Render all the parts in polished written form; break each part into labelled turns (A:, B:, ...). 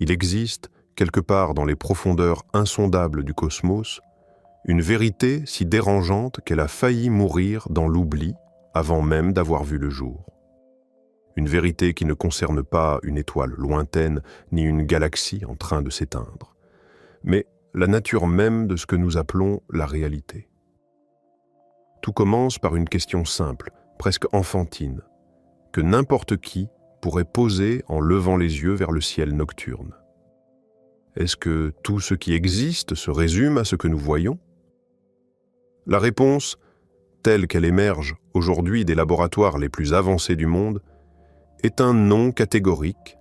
A: Il existe, quelque part dans les profondeurs insondables du cosmos, une vérité si dérangeante qu'elle a failli mourir dans l'oubli avant même d'avoir vu le jour. Une vérité qui ne concerne pas une étoile lointaine ni une galaxie en train de s'éteindre, mais la nature même de ce que nous appelons la réalité. Tout commence par une question simple, presque enfantine, que n'importe qui pourrait poser en levant les yeux vers le ciel nocturne. Est-ce que tout ce qui existe se résume à ce que nous voyons ? La réponse, telle qu'elle émerge aujourd'hui des laboratoires les plus avancés du monde, est un non catégorique,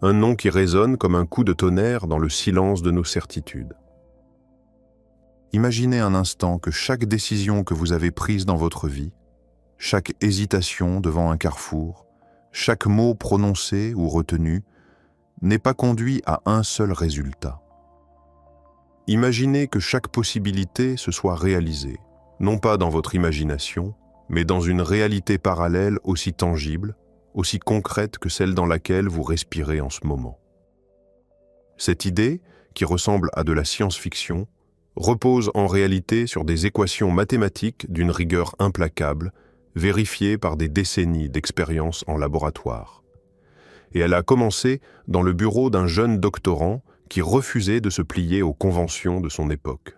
A: un non qui résonne comme un coup de tonnerre dans le silence de nos certitudes. Imaginez un instant que chaque décision que vous avez prise dans votre vie, chaque hésitation devant un carrefour, chaque mot prononcé ou retenu, n'ait pas conduit à un seul résultat. Imaginez que chaque possibilité se soit réalisée, non pas dans votre imagination, mais dans une réalité parallèle aussi tangible, aussi concrète que celle dans laquelle vous respirez en ce moment. Cette idée, qui ressemble à de la science-fiction, repose en réalité sur des équations mathématiques d'une rigueur implacable, vérifiées par des décennies d'expérience en laboratoire. Et elle a commencé dans le bureau d'un jeune doctorant qui refusait de se plier aux conventions de son époque.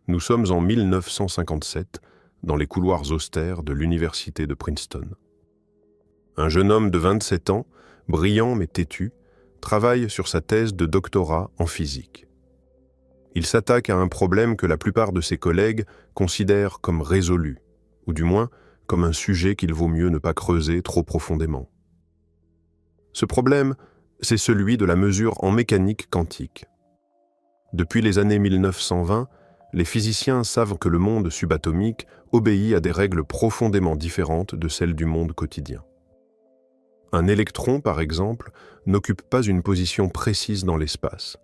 A: Nous sommes en 1957, dans les couloirs austères de l'université de Princeton. Un jeune homme de 27 ans, brillant mais têtu, travaille sur sa thèse de doctorat en physique. Il s'attaque à un problème que la plupart de ses collègues considèrent comme résolu, ou du moins comme un sujet qu'il vaut mieux ne pas creuser trop profondément. Ce problème, c'est celui de la mesure en mécanique quantique. Depuis les années 1920, les physiciens savent que le monde subatomique obéit à des règles profondément différentes de celles du monde quotidien. Un électron, par exemple, n'occupe pas une position précise dans l'espace.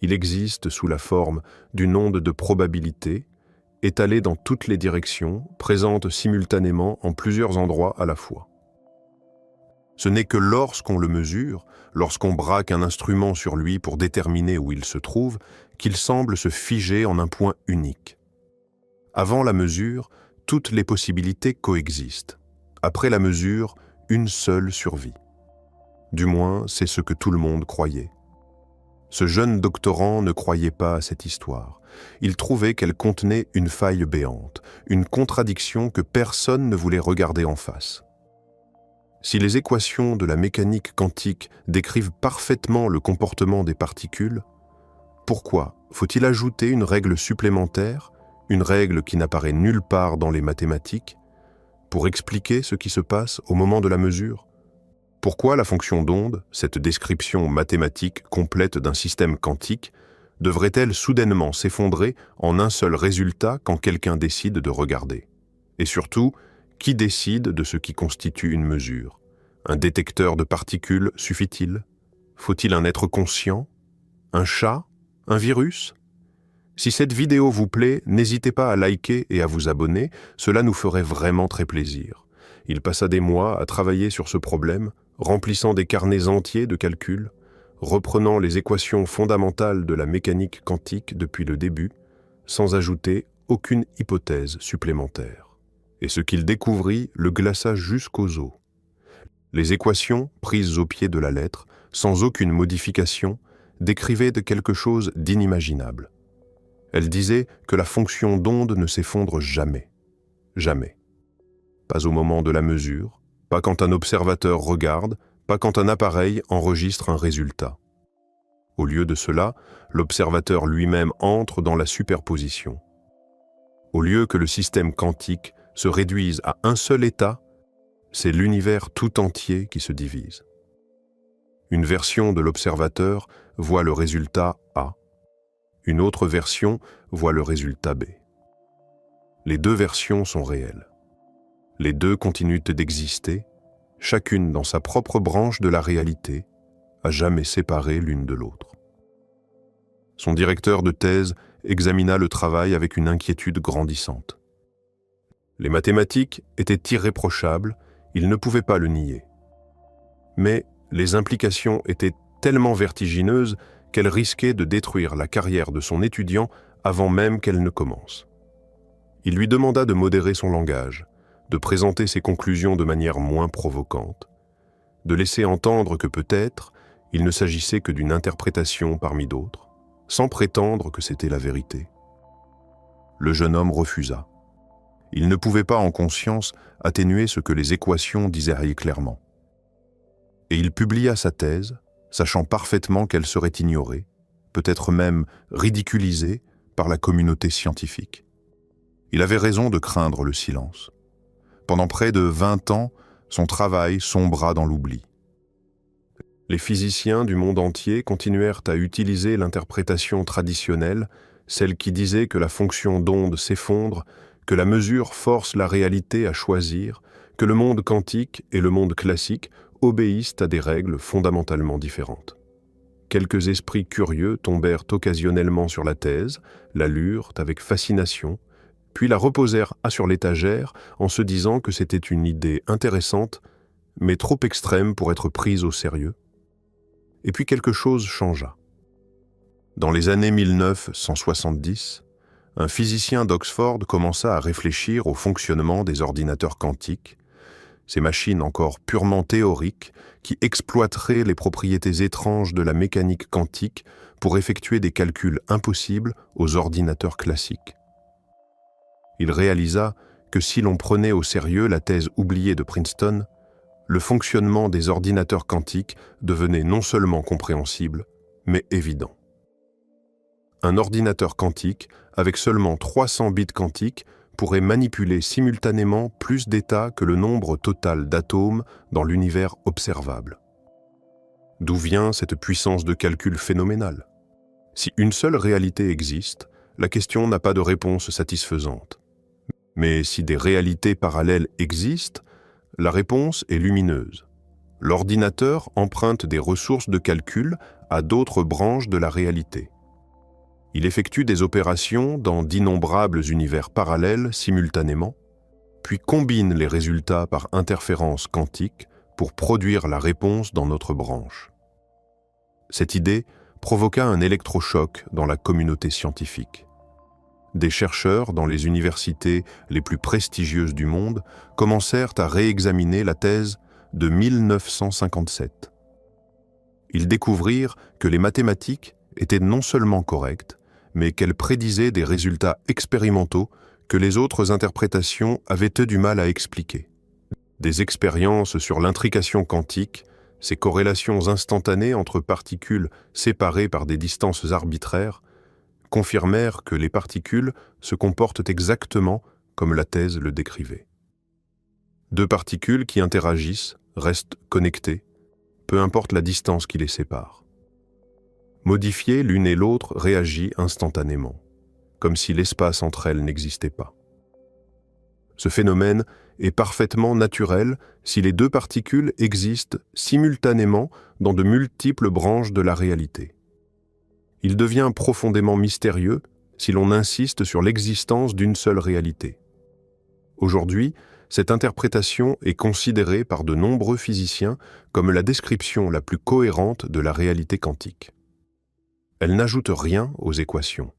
A: Il existe sous la forme d'une onde de probabilité, étalée dans toutes les directions, présente simultanément en plusieurs endroits à la fois. Ce n'est que lorsqu'on le mesure, lorsqu'on braque un instrument sur lui pour déterminer où il se trouve, qu'il semble se figer en un point unique. Avant la mesure, toutes les possibilités coexistent. Après la mesure, une seule survit. Du moins, c'est ce que tout le monde croyait. Ce jeune doctorant ne croyait pas à cette histoire. Il trouvait qu'elle contenait une faille béante, une contradiction que personne ne voulait regarder en face. Si les équations de la mécanique quantique décrivent parfaitement le comportement des particules, pourquoi faut-il ajouter une règle supplémentaire, une règle qui n'apparaît nulle part dans les mathématiques, pour expliquer ce qui se passe au moment de la mesure? Pourquoi la fonction d'onde, cette description mathématique complète d'un système quantique, devrait-elle soudainement s'effondrer en un seul résultat quand quelqu'un décide de regarder? Et surtout, qui décide de ce qui constitue une mesure? Un détecteur de particules suffit-il? Faut-il un être conscient? Un chat? Un virus? Si cette vidéo vous plaît, n'hésitez pas à liker et à vous abonner, cela nous ferait vraiment très plaisir. Il passa des mois à travailler sur ce problème, remplissant des carnets entiers de calculs, reprenant les équations fondamentales de la mécanique quantique depuis le début, sans ajouter aucune hypothèse supplémentaire. Et ce qu'il découvrit le glaça jusqu'aux os. Les équations, prises au pied de la lettre, sans aucune modification, décrivaient de quelque chose d'inimaginable. Elles disaient que la fonction d'onde ne s'effondre jamais. Jamais. Pas au moment de la mesure, pas quand un observateur regarde, pas quand un appareil enregistre un résultat. Au lieu de cela, l'observateur lui-même entre dans la superposition. Au lieu que le système quantique se réduise à un seul état, c'est l'univers tout entier qui se divise. Une version de l'observateur voit le résultat A. Une autre version voit le résultat B. Les deux versions sont réelles. Les deux continuent d'exister, chacune dans sa propre branche de la réalité, à jamais séparées l'une de l'autre. Son directeur de thèse examina le travail avec une inquiétude grandissante. Les mathématiques étaient irréprochables, il ne pouvait pas le nier. Mais les implications étaient tellement vertigineuse qu'elle risquait de détruire la carrière de son étudiant avant même qu'elle ne commence. Il lui demanda de modérer son langage, de présenter ses conclusions de manière moins provocante, de laisser entendre que peut-être il ne s'agissait que d'une interprétation parmi d'autres, sans prétendre que c'était la vérité. Le jeune homme refusa. Il ne pouvait pas en conscience atténuer ce que les équations disaient clairement. Et il publia sa thèse, sachant parfaitement qu'elle serait ignorée, peut-être même ridiculisée par la communauté scientifique. Il avait raison de craindre le silence. Pendant près de 20 ans, son travail sombra dans l'oubli. Les physiciens du monde entier continuèrent à utiliser l'interprétation traditionnelle, celle qui disait que la fonction d'onde s'effondre, que la mesure force la réalité à choisir, que le monde quantique et le monde classique obéissent à des règles fondamentalement différentes. Quelques esprits curieux tombèrent occasionnellement sur la thèse, la lurent avec fascination, puis la reposèrent sur l'étagère en se disant que c'était une idée intéressante, mais trop extrême pour être prise au sérieux. Et puis quelque chose changea. Dans les années 1970, un physicien d'Oxford commença à réfléchir au fonctionnement des ordinateurs quantiques, ces machines encore purement théoriques qui exploiteraient les propriétés étranges de la mécanique quantique pour effectuer des calculs impossibles aux ordinateurs classiques. Il réalisa que si l'on prenait au sérieux la thèse oubliée de Princeton, le fonctionnement des ordinateurs quantiques devenait non seulement compréhensible, mais évident. Un ordinateur quantique, avec seulement 300 bits quantiques, pourrait manipuler simultanément plus d'états que le nombre total d'atomes dans l'univers observable. D'où vient cette puissance de calcul phénoménale? Si une seule réalité existe, la question n'a pas de réponse satisfaisante. Mais si des réalités parallèles existent, la réponse est lumineuse. L'ordinateur emprunte des ressources de calcul à d'autres branches de la réalité. Il effectue des opérations dans d'innombrables univers parallèles simultanément, puis combine les résultats par interférence quantique pour produire la réponse dans notre branche. Cette idée provoqua un électrochoc dans la communauté scientifique. Des chercheurs dans les universités les plus prestigieuses du monde commencèrent à réexaminer la thèse de 1957. Ils découvrirent que les mathématiques étaient non seulement correctes, mais qu'elles prédisaient des résultats expérimentaux que les autres interprétations avaient eu du mal à expliquer. Des expériences sur l'intrication quantique, ces corrélations instantanées entre particules séparées par des distances arbitraires, confirmèrent que les particules se comportent exactement comme la thèse le décrivait. Deux particules qui interagissent restent connectées, peu importe la distance qui les sépare. Modifiées, l'une et l'autre réagit instantanément, comme si l'espace entre elles n'existait pas. Ce phénomène est parfaitement naturel si les deux particules existent simultanément dans de multiples branches de la réalité. Il devient profondément mystérieux si l'on insiste sur l'existence d'une seule réalité. Aujourd'hui, cette interprétation est considérée par de nombreux physiciens comme la description la plus cohérente de la réalité quantique. Elle n'ajoute rien aux équations.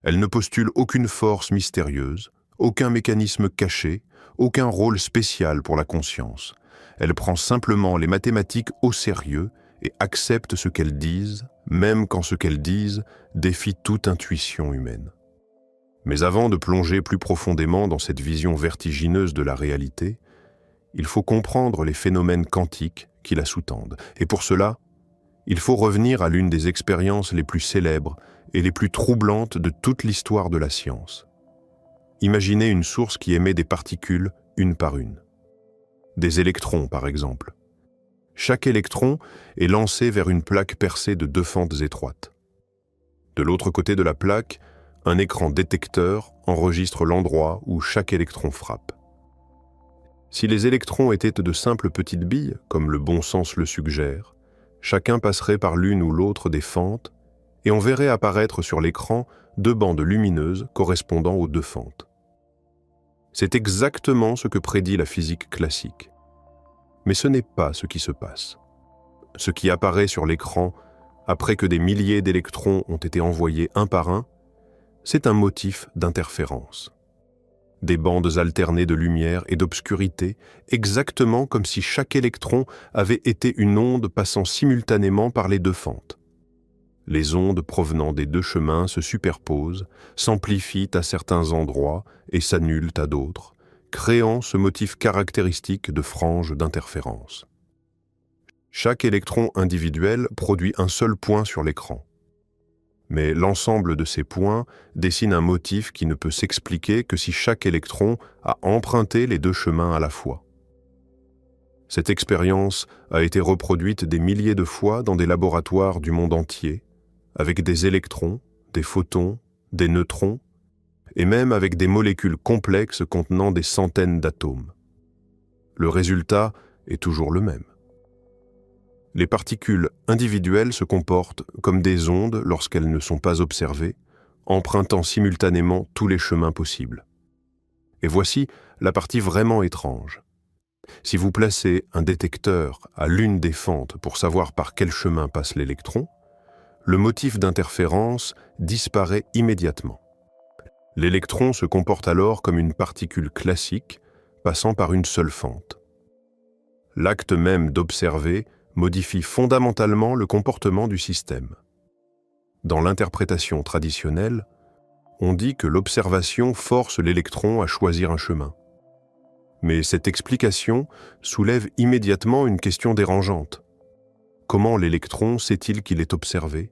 A: Elle ne postule aucune force mystérieuse, aucun mécanisme caché, aucun rôle spécial pour la conscience. Elle prend simplement les mathématiques au sérieux et accepte ce qu'elles disent, même quand ce qu'elles disent défie toute intuition humaine. Mais avant de plonger plus profondément dans cette vision vertigineuse de la réalité, il faut comprendre les phénomènes quantiques qui la sous-tendent. Et pour cela, il faut revenir à l'une des expériences les plus célèbres et les plus troublantes de toute l'histoire de la science. Imaginez une source qui émet des particules une par une. Des électrons, par exemple. Chaque électron est lancé vers une plaque percée de deux fentes étroites. De l'autre côté de la plaque, un écran détecteur enregistre l'endroit où chaque électron frappe. Si les électrons étaient de simples petites billes, comme le bon sens le suggère, chacun passerait par l'une ou l'autre des fentes et on verrait apparaître sur l'écran deux bandes lumineuses correspondant aux deux fentes. C'est exactement ce que prédit la physique classique. Mais ce n'est pas ce qui se passe. Ce qui apparaît sur l'écran après que des milliers d'électrons ont été envoyés un par un, c'est un motif d'interférence. Des bandes alternées de lumière et d'obscurité, exactement comme si chaque électron avait été une onde passant simultanément par les deux fentes. Les ondes provenant des deux chemins se superposent, s'amplifient à certains endroits et s'annulent à d'autres, créant ce motif caractéristique de frange d'interférence. Chaque électron individuel produit un seul point sur l'écran. Mais l'ensemble de ces points dessine un motif qui ne peut s'expliquer que si chaque électron a emprunté les deux chemins à la fois. Cette expérience a été reproduite des milliers de fois dans des laboratoires du monde entier, avec des électrons, des photons, des neutrons, et même avec des molécules complexes contenant des centaines d'atomes. Le résultat est toujours le même. Les particules individuelles se comportent comme des ondes lorsqu'elles ne sont pas observées, empruntant simultanément tous les chemins possibles. Et voici la partie vraiment étrange. Si vous placez un détecteur à l'une des fentes pour savoir par quel chemin passe l'électron, le motif d'interférence disparaît immédiatement. L'électron se comporte alors comme une particule classique passant par une seule fente. L'acte même d'observer modifie fondamentalement le comportement du système. Dans l'interprétation traditionnelle, on dit que l'observation force l'électron à choisir un chemin. Mais cette explication soulève immédiatement une question dérangeante. Comment l'électron sait-il qu'il est observé?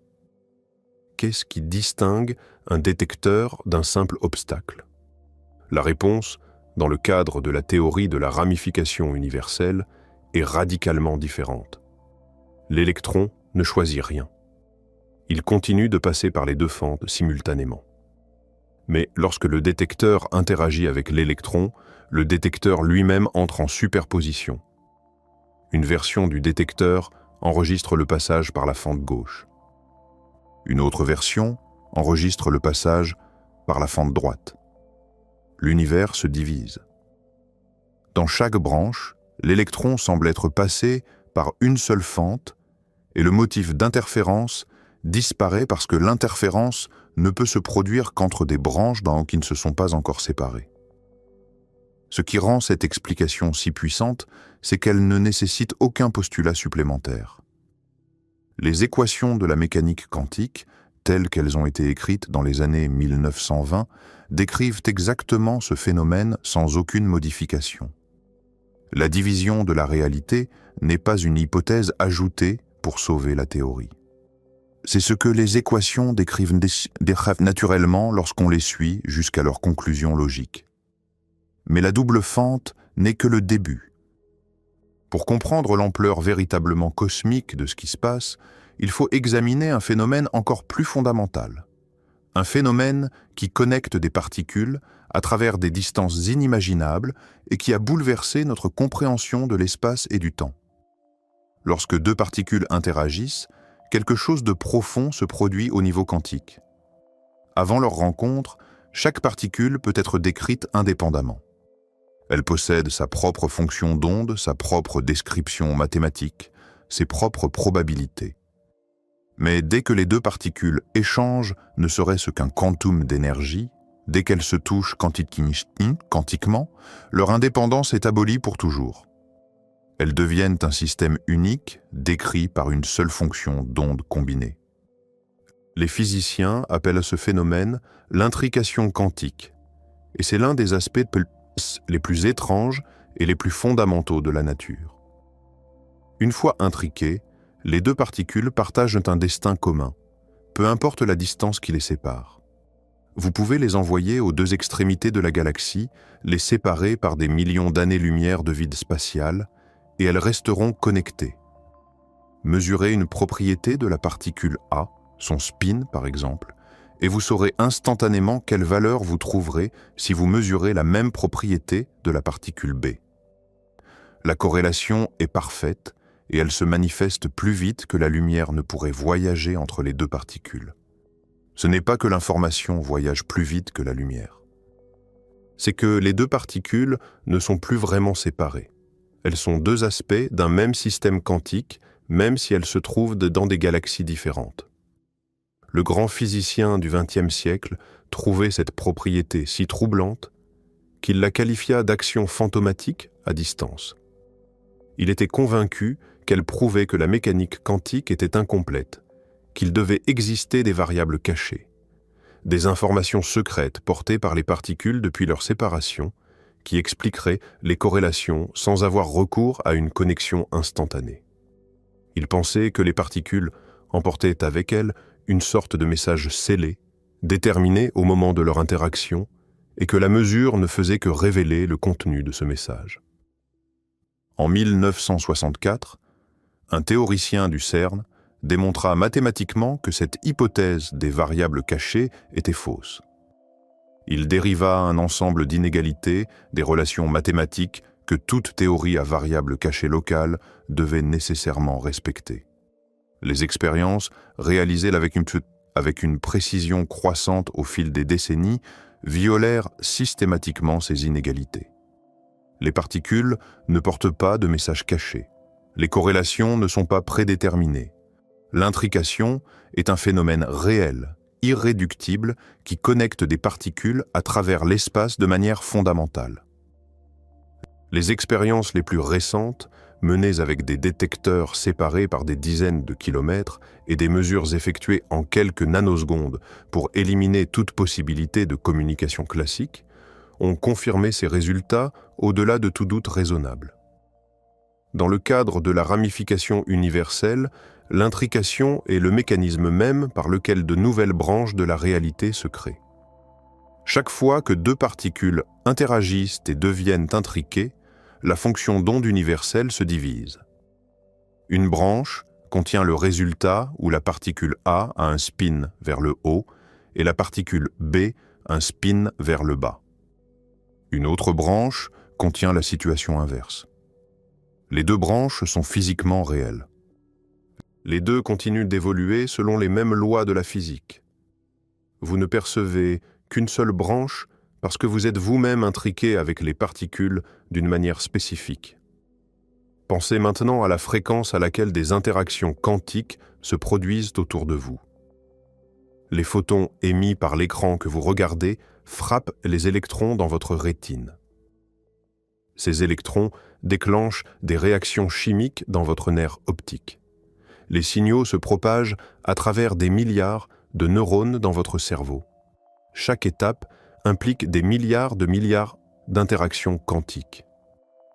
A: Qu'est-ce qui distingue un détecteur d'un simple obstacle? La réponse, dans le cadre de la théorie de la ramification universelle, est radicalement différente. L'électron ne choisit rien. Il continue de passer par les deux fentes simultanément. Mais lorsque le détecteur interagit avec l'électron, le détecteur lui-même entre en superposition. Une version du détecteur enregistre le passage par la fente gauche. Une autre version enregistre le passage par la fente droite. L'univers se divise. Dans chaque branche, l'électron semble être passé par une seule fente et le motif d'interférence disparaît parce que l'interférence ne peut se produire qu'entre des branches qui ne se sont pas encore séparées. Ce qui rend cette explication si puissante, c'est qu'elle ne nécessite aucun postulat supplémentaire. Les équations de la mécanique quantique, telles qu'elles ont été écrites dans les années 1920, décrivent exactement ce phénomène sans aucune modification. La division de la réalité n'est pas une hypothèse ajoutée pour sauver la théorie. C'est ce que les équations décrivent naturellement lorsqu'on les suit jusqu'à leur conclusion logique. Mais la double fente n'est que le début. Pour comprendre l'ampleur véritablement cosmique de ce qui se passe, il faut examiner un phénomène encore plus fondamental. Un phénomène qui connecte des particules à travers des distances inimaginables et qui a bouleversé notre compréhension de l'espace et du temps. Lorsque deux particules interagissent, quelque chose de profond se produit au niveau quantique. Avant leur rencontre, chaque particule peut être décrite indépendamment. Elle possède sa propre fonction d'onde, sa propre description mathématique, ses propres probabilités. Mais dès que les deux particules échangent ne serait-ce qu'un quantum d'énergie, dès qu'elles se touchent quantiquement, leur indépendance est abolie pour toujours. Elles deviennent un système unique, décrit par une seule fonction d'onde combinée. Les physiciens appellent ce phénomène l'intrication quantique, et c'est l'un des aspects les plus étranges et les plus fondamentaux de la nature. Une fois intriquées, les deux particules partagent un destin commun, peu importe la distance qui les sépare. Vous pouvez les envoyer aux deux extrémités de la galaxie, les séparer par des millions d'années-lumière de vide spatial, et elles resteront connectées. Mesurez une propriété de la particule A, son spin par exemple, et vous saurez instantanément quelle valeur vous trouverez si vous mesurez la même propriété de la particule B. La corrélation est parfaite et elle se manifeste plus vite que la lumière ne pourrait voyager entre les deux particules. Ce n'est pas que l'information voyage plus vite que la lumière. C'est que les deux particules ne sont plus vraiment séparées. Elles sont deux aspects d'un même système quantique, même si elles se trouvent dans des galaxies différentes. Le grand physicien du XXe siècle trouvait cette propriété si troublante qu'il la qualifia d'action fantomatique à distance. Il était convaincu qu'elle prouvait que la mécanique quantique était incomplète, qu'il devait exister des variables cachées, des informations secrètes portées par les particules depuis leur séparation, qui expliqueraient les corrélations sans avoir recours à une connexion instantanée. Il pensait que les particules emportaient avec elles une sorte de message scellé, déterminé au moment de leur interaction, et que la mesure ne faisait que révéler le contenu de ce message. En 1964, un théoricien du CERN démontra mathématiquement que cette hypothèse des variables cachées était fausse. Il dériva un ensemble d'inégalités, des relations mathématiques que toute théorie à variables cachées locales devait nécessairement respecter. Les expériences, réalisées avec une précision croissante au fil des décennies, violèrent systématiquement ces inégalités. Les particules ne portent pas de messages cachés. Les corrélations ne sont pas prédéterminées. L'intrication est un phénomène réel, irréductible, qui connecte des particules à travers l'espace de manière fondamentale. Les expériences les plus récentes, menées avec des détecteurs séparés par des dizaines de kilomètres et des mesures effectuées en quelques nanosecondes pour éliminer toute possibilité de communication classique, ont confirmé ces résultats au-delà de tout doute raisonnable. Dans le cadre de la ramification universelle, l'intrication est le mécanisme même par lequel de nouvelles branches de la réalité se créent. Chaque fois que deux particules interagissent et deviennent intriquées, la fonction d'onde universelle se divise. Une branche contient le résultat où la particule A a un spin vers le haut et la particule B un spin vers le bas. Une autre branche contient la situation inverse. Les deux branches sont physiquement réelles. Les deux continuent d'évoluer selon les mêmes lois de la physique. Vous ne percevez qu'une seule branche parce que vous êtes vous-même intriqué avec les particules d'une manière spécifique. Pensez maintenant à la fréquence à laquelle des interactions quantiques se produisent autour de vous. Les photons émis par l'écran que vous regardez frappent les électrons dans votre rétine. Ces électrons déclenchent des réactions chimiques dans votre nerf optique. Les signaux se propagent à travers des milliards de neurones dans votre cerveau. Chaque étape implique des milliards d'interactions quantiques.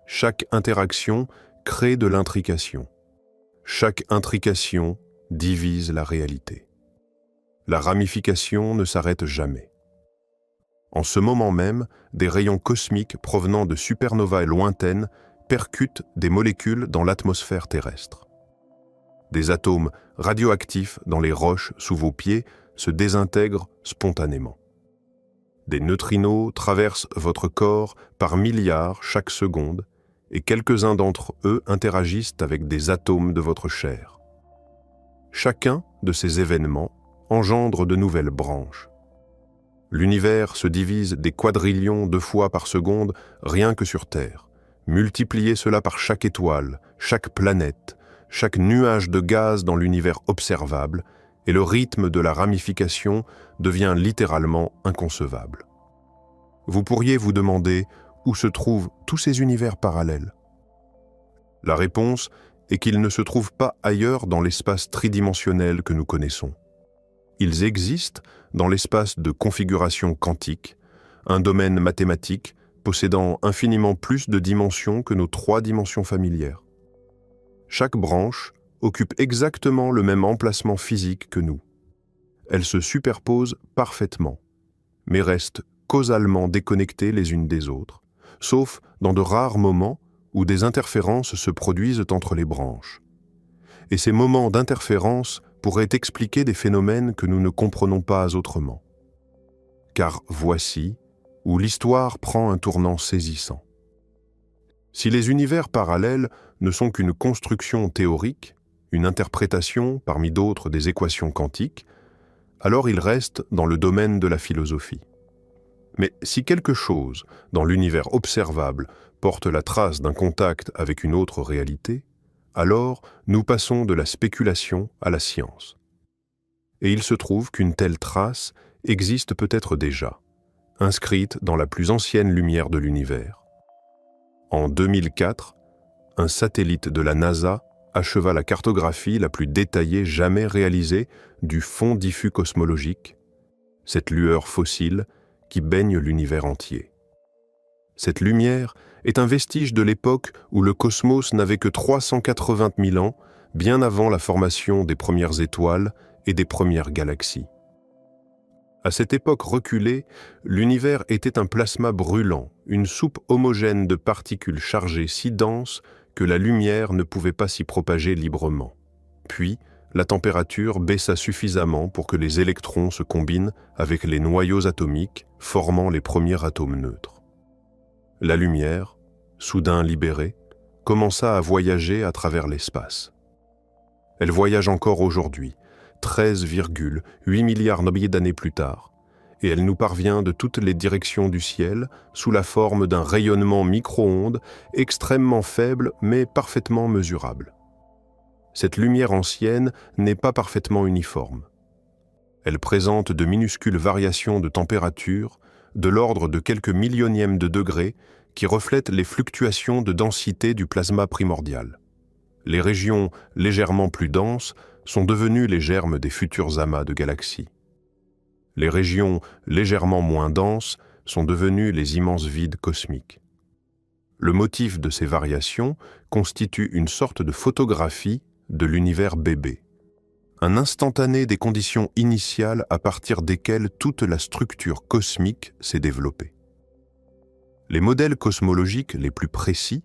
A: Chaque interaction crée de l'intrication. Chaque intrication divise la réalité. La ramification ne s'arrête jamais. En ce moment même, des rayons cosmiques provenant de supernovae lointaines percutent des molécules dans l'atmosphère terrestre. Des atomes radioactifs dans les roches sous vos pieds se désintègrent spontanément. Des neutrinos traversent votre corps par milliards chaque seconde et quelques-uns d'entre eux interagissent avec des atomes de votre chair. Chacun de ces événements engendre de nouvelles branches. L'univers se divise des quadrillions de fois par seconde rien que sur Terre. Multipliez cela par chaque étoile, chaque planète, chaque nuage de gaz dans l'univers observable, et le rythme de la ramification devient littéralement inconcevable. Vous pourriez vous demander où se trouvent tous ces univers parallèles. La réponse est qu'ils ne se trouvent pas ailleurs dans l'espace tridimensionnel que nous connaissons. Ils existent dans l'espace de configuration quantique, un domaine mathématique possédant infiniment plus de dimensions que nos 3 dimensions familières. Chaque branche occupe exactement le même emplacement physique que nous. Elles se superposent parfaitement, mais restent causalement déconnectées les unes des autres, sauf dans de rares moments où des interférences se produisent entre les branches. Et ces moments d'interférence pourraient expliquer des phénomènes que nous ne comprenons pas autrement. Car voici où l'histoire prend un tournant saisissant. Si les univers parallèles ne sont qu'une construction théorique, une interprétation parmi d'autres des équations quantiques, alors ils restent dans le domaine de la philosophie. Mais si quelque chose dans l'univers observable porte la trace d'un contact avec une autre réalité, Alors, nous passons de la spéculation à la science. Et il se trouve qu'une telle trace existe peut-être déjà, inscrite dans la plus ancienne lumière de l'univers. En 2004, un satellite de la NASA acheva la cartographie la plus détaillée jamais réalisée du fond diffus cosmologique, cette lueur fossile qui baigne l'univers entier. Cette lumière est un vestige de l'époque où le cosmos n'avait que 380 000 ans, bien avant la formation des premières étoiles et des premières galaxies. À cette époque reculée, l'univers était un plasma brûlant, une soupe homogène de particules chargées si denses que la lumière ne pouvait pas s'y propager librement. Puis, la température baissa suffisamment pour que les électrons se combinent avec les noyaux atomiques, formant les premiers atomes neutres. La lumière, soudain libérée, commença à voyager à travers l'espace. Elle voyage encore aujourd'hui, 13,8 milliards d'années plus tard, et elle nous parvient de toutes les directions du ciel sous la forme d'un rayonnement micro-ondes extrêmement faible mais parfaitement mesurable. Cette lumière ancienne n'est pas parfaitement uniforme. Elle présente de minuscules variations de température, de l'ordre de quelques millionièmes de degrés, qui reflètent les fluctuations de densité du plasma primordial. Les régions légèrement plus denses sont devenues les germes des futurs amas de galaxies. Les régions légèrement moins denses sont devenues les immenses vides cosmiques. Le motif de ces variations constitue une sorte de photographie de l'univers bébé, un instantané des conditions initiales à partir desquelles toute la structure cosmique s'est développée. Les modèles cosmologiques les plus précis,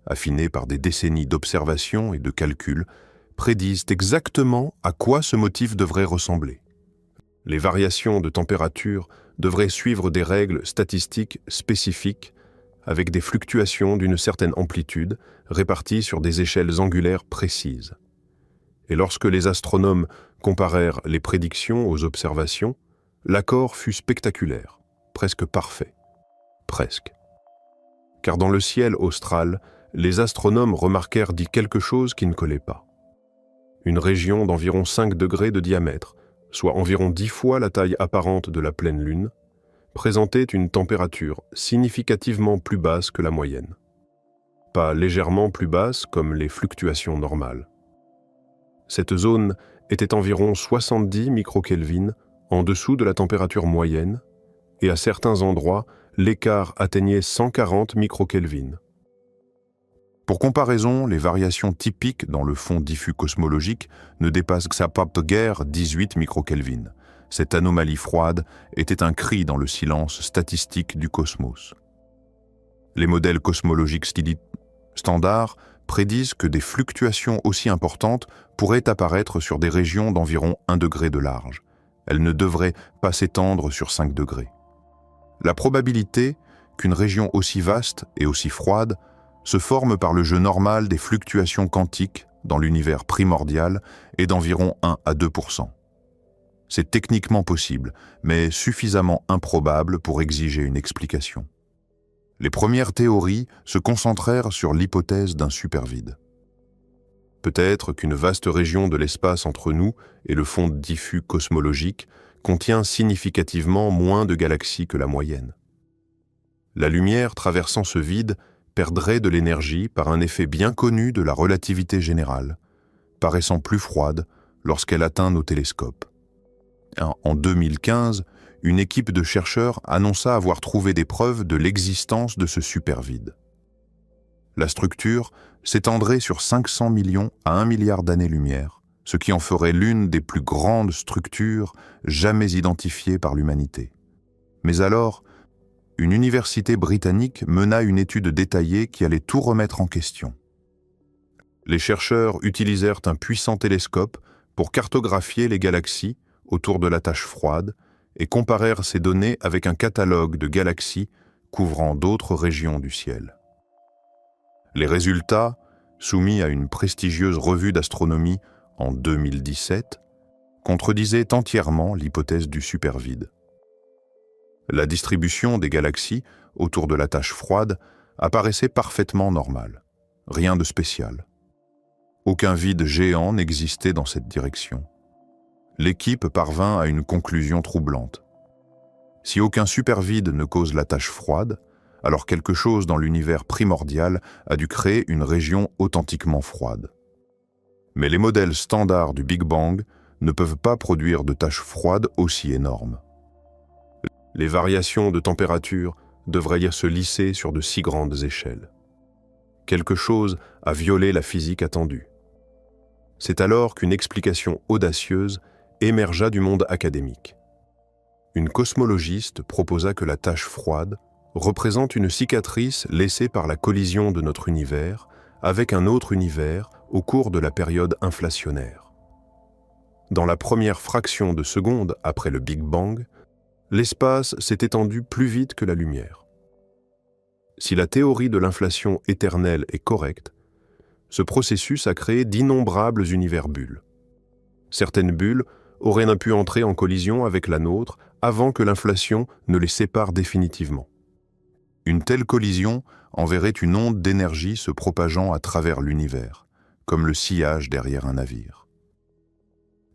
A: affinés par des décennies d'observations et de calculs, prédisent exactement à quoi ce motif devrait ressembler. Les variations de température devraient suivre des règles statistiques spécifiques avec des fluctuations d'une certaine amplitude réparties sur des échelles angulaires précises. Et lorsque les astronomes comparèrent les prédictions aux observations, l'accord fut spectaculaire, presque parfait. Presque. Car dans le ciel austral, les astronomes remarquèrent quelque chose qui ne collait pas. Une région d'environ 5 degrés de diamètre, soit environ 10 fois la taille apparente de la pleine lune, présentait une température significativement plus basse que la moyenne. Pas légèrement plus basse comme les fluctuations normales. Cette zone était environ 70 microkelvin en dessous de la température moyenne, et à certains endroits, l'écart atteignait 140 microkelvin. Pour comparaison, les variations typiques dans le fond diffus cosmologique ne dépassent que guère 18 microkelvin. Cette anomalie froide était un cri dans le silence statistique du cosmos. Les modèles cosmologiques standards prédisent que des fluctuations aussi importantes pourraient apparaître sur des régions d'environ 1 degré de large. Elles ne devraient pas s'étendre sur 5 degrés. La probabilité qu'une région aussi vaste et aussi froide se forme par le jeu normal des fluctuations quantiques dans l'univers primordial est d'environ 1 à 2%. C'est techniquement possible, mais suffisamment improbable pour exiger une explication. Les premières théories se concentrèrent sur l'hypothèse d'un supervide. Peut-être qu'une vaste région de l'espace entre nous et le fond diffus cosmologique contient significativement moins de galaxies que la moyenne. La lumière traversant ce vide perdrait de l'énergie par un effet bien connu de la relativité générale, paraissant plus froide lorsqu'elle atteint nos télescopes. En 2015, une équipe de chercheurs annonça avoir trouvé des preuves de l'existence de ce supervide. La structure s'étendrait sur 500 millions à 1 milliard d'années-lumière, ce qui en ferait l'une des plus grandes structures jamais identifiées par l'humanité. Mais alors, une université britannique mena une étude détaillée qui allait tout remettre en question. Les chercheurs utilisèrent un puissant télescope pour cartographier les galaxies autour de la tache froide et comparèrent ces données avec un catalogue de galaxies couvrant d'autres régions du ciel. Les résultats, soumis à une prestigieuse revue d'astronomie en 2017, contredisaient entièrement l'hypothèse du supervide. La distribution des galaxies autour de la tache froide apparaissait parfaitement normale, rien de spécial. Aucun vide géant n'existait dans cette direction. L'équipe parvint à une conclusion troublante. Si aucun supervide ne cause la tache froide, alors quelque chose dans l'univers primordial a dû créer une région authentiquement froide. Mais les modèles standards du Big Bang ne peuvent pas produire de taches froides aussi énormes. Les variations de température devraient se lisser sur de si grandes échelles. Quelque chose a violé la physique attendue. C'est alors qu'une explication audacieuse émergea du monde académique. Une cosmologiste proposa que la tache froide représente une cicatrice laissée par la collision de notre univers avec un autre univers au cours de la période inflationnaire. Dans la première fraction de seconde après le Big Bang, l'espace s'est étendu plus vite que la lumière. Si la théorie de l'inflation éternelle est correcte, ce processus a créé d'innombrables univers-bulles. Certaines bulles auraient pu entrer en collision avec la nôtre avant que l'inflation ne les sépare définitivement. Une telle collision enverrait une onde d'énergie se propageant à travers l'univers, comme le sillage derrière un navire.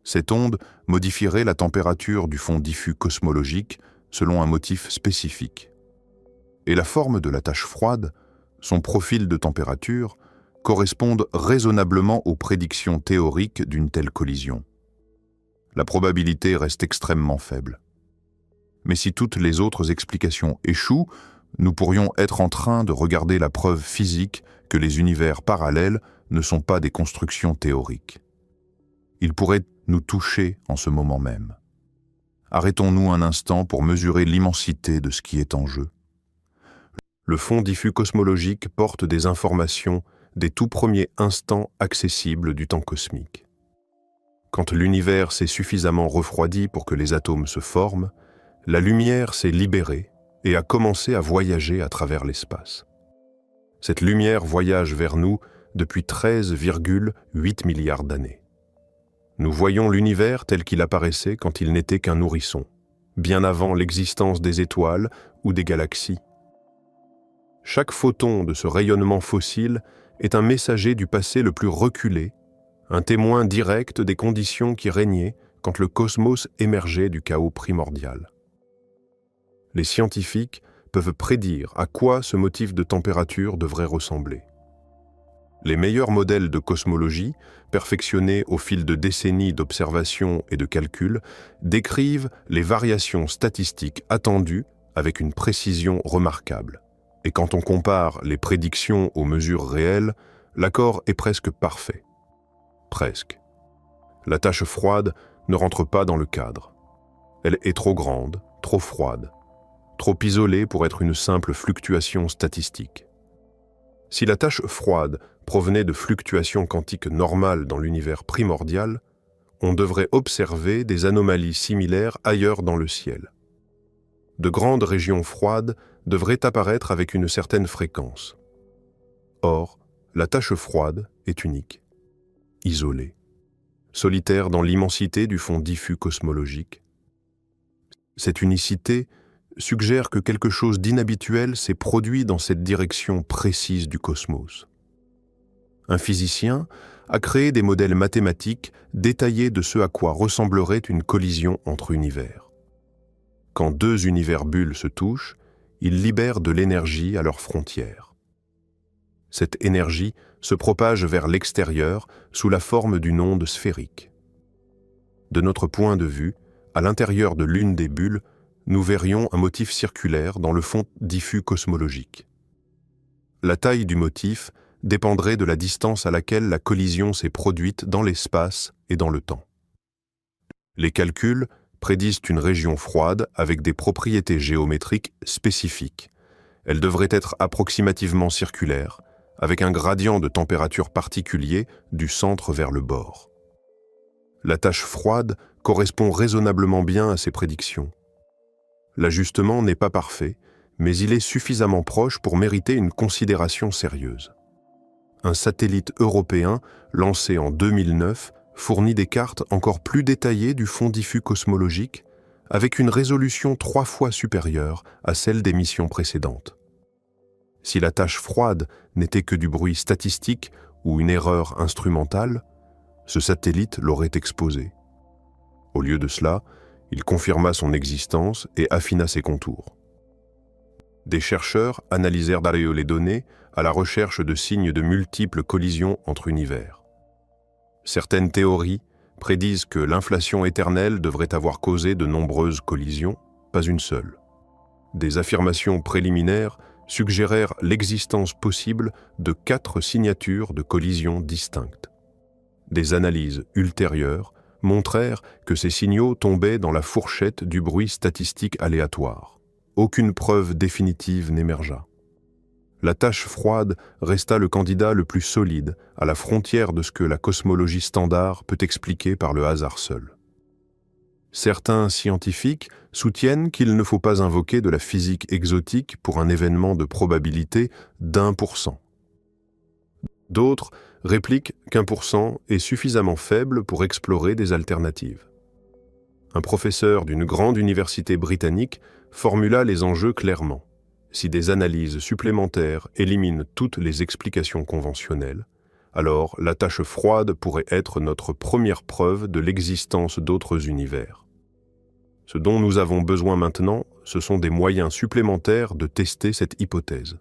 A: Cette onde modifierait la température du fond diffus cosmologique selon un motif spécifique. Et la forme de la tache froide, son profil de température, correspondent raisonnablement aux prédictions théoriques d'une telle collision. La probabilité reste extrêmement faible. Mais si toutes les autres explications échouent, nous pourrions être en train de regarder la preuve physique que les univers parallèles ne sont pas des constructions théoriques. Ils pourraient nous toucher en ce moment même. Arrêtons-nous un instant pour mesurer l'immensité de ce qui est en jeu. Le fond diffus cosmologique porte des informations des tout premiers instants accessibles du temps cosmique. Quand l'univers s'est suffisamment refroidi pour que les atomes se forment, la lumière s'est libérée et a commencé à voyager à travers l'espace. Cette lumière voyage vers nous depuis 13,8 milliards d'années. Nous voyons l'univers tel qu'il apparaissait quand il n'était qu'un nourrisson, bien avant l'existence des étoiles ou des galaxies. Chaque photon de ce rayonnement fossile est un messager du passé le plus reculé, un témoin direct des conditions qui régnaient quand le cosmos émergeait du chaos primordial. Les scientifiques peuvent prédire à quoi ce motif de température devrait ressembler. Les meilleurs modèles de cosmologie, perfectionnés au fil de décennies d'observations et de calculs, décrivent les variations statistiques attendues avec une précision remarquable. Et quand on compare les prédictions aux mesures réelles, l'accord est presque parfait. Presque. La tache froide ne rentre pas dans le cadre. Elle est trop grande, trop froide, trop isolée pour être une simple fluctuation statistique. Si la tache froide provenait de fluctuations quantiques normales dans l'univers primordial, on devrait observer des anomalies similaires ailleurs dans le ciel. De grandes régions froides devraient apparaître avec une certaine fréquence. Or, la tache froide est unique, isolée, solitaire dans l'immensité du fond diffus cosmologique. Cette unicité suggère que quelque chose d'inhabituel s'est produit dans cette direction précise du cosmos. Un physicien a créé des modèles mathématiques détaillés de ce à quoi ressemblerait une collision entre univers. Quand deux univers-bulles se touchent, ils libèrent de l'énergie à leurs frontières. Cette énergie se propage vers l'extérieur sous la forme d'une onde sphérique. De notre point de vue, à l'intérieur de l'une des bulles, nous verrions un motif circulaire dans le fond diffus cosmologique. La taille du motif dépendrait de la distance à laquelle la collision s'est produite dans l'espace et dans le temps. Les calculs prédisent une région froide avec des propriétés géométriques spécifiques. Elle devrait être approximativement circulaire, avec un gradient de température particulier du centre vers le bord. La tache froide correspond raisonnablement bien à ces prédictions. L'ajustement n'est pas parfait, mais il est suffisamment proche pour mériter une considération sérieuse. Un satellite européen, lancé en 2009, fournit des cartes encore plus détaillées du fond diffus cosmologique, avec une résolution 3 fois supérieure à celle des missions précédentes. Si la tache froide n'était que du bruit statistique ou une erreur instrumentale, ce satellite l'aurait exposé. Au lieu de cela, il confirma son existence et affina ses contours. Des chercheurs analysèrent d'ailleurs les données à la recherche de signes de multiples collisions entre univers. Certaines théories prédisent que l'inflation éternelle devrait avoir causé de nombreuses collisions, pas une seule. Des affirmations préliminaires suggérèrent l'existence possible de 4 signatures de collisions distinctes. Des analyses ultérieures montrèrent que ces signaux tombaient dans la fourchette du bruit statistique aléatoire. Aucune preuve définitive n'émergea. La tache froide resta le candidat le plus solide à la frontière de ce que la cosmologie standard peut expliquer par le hasard seul. Certains scientifiques soutiennent qu'il ne faut pas invoquer de la physique exotique pour un événement de probabilité d'1%. D'autres répliquent qu'1% est suffisamment faible pour explorer des alternatives. Un professeur d'une grande université britannique formula les enjeux clairement. Si des analyses supplémentaires éliminent toutes les explications conventionnelles, alors la tache froide pourrait être notre première preuve de l'existence d'autres univers. Ce dont nous avons besoin maintenant, ce sont des moyens supplémentaires de tester cette hypothèse.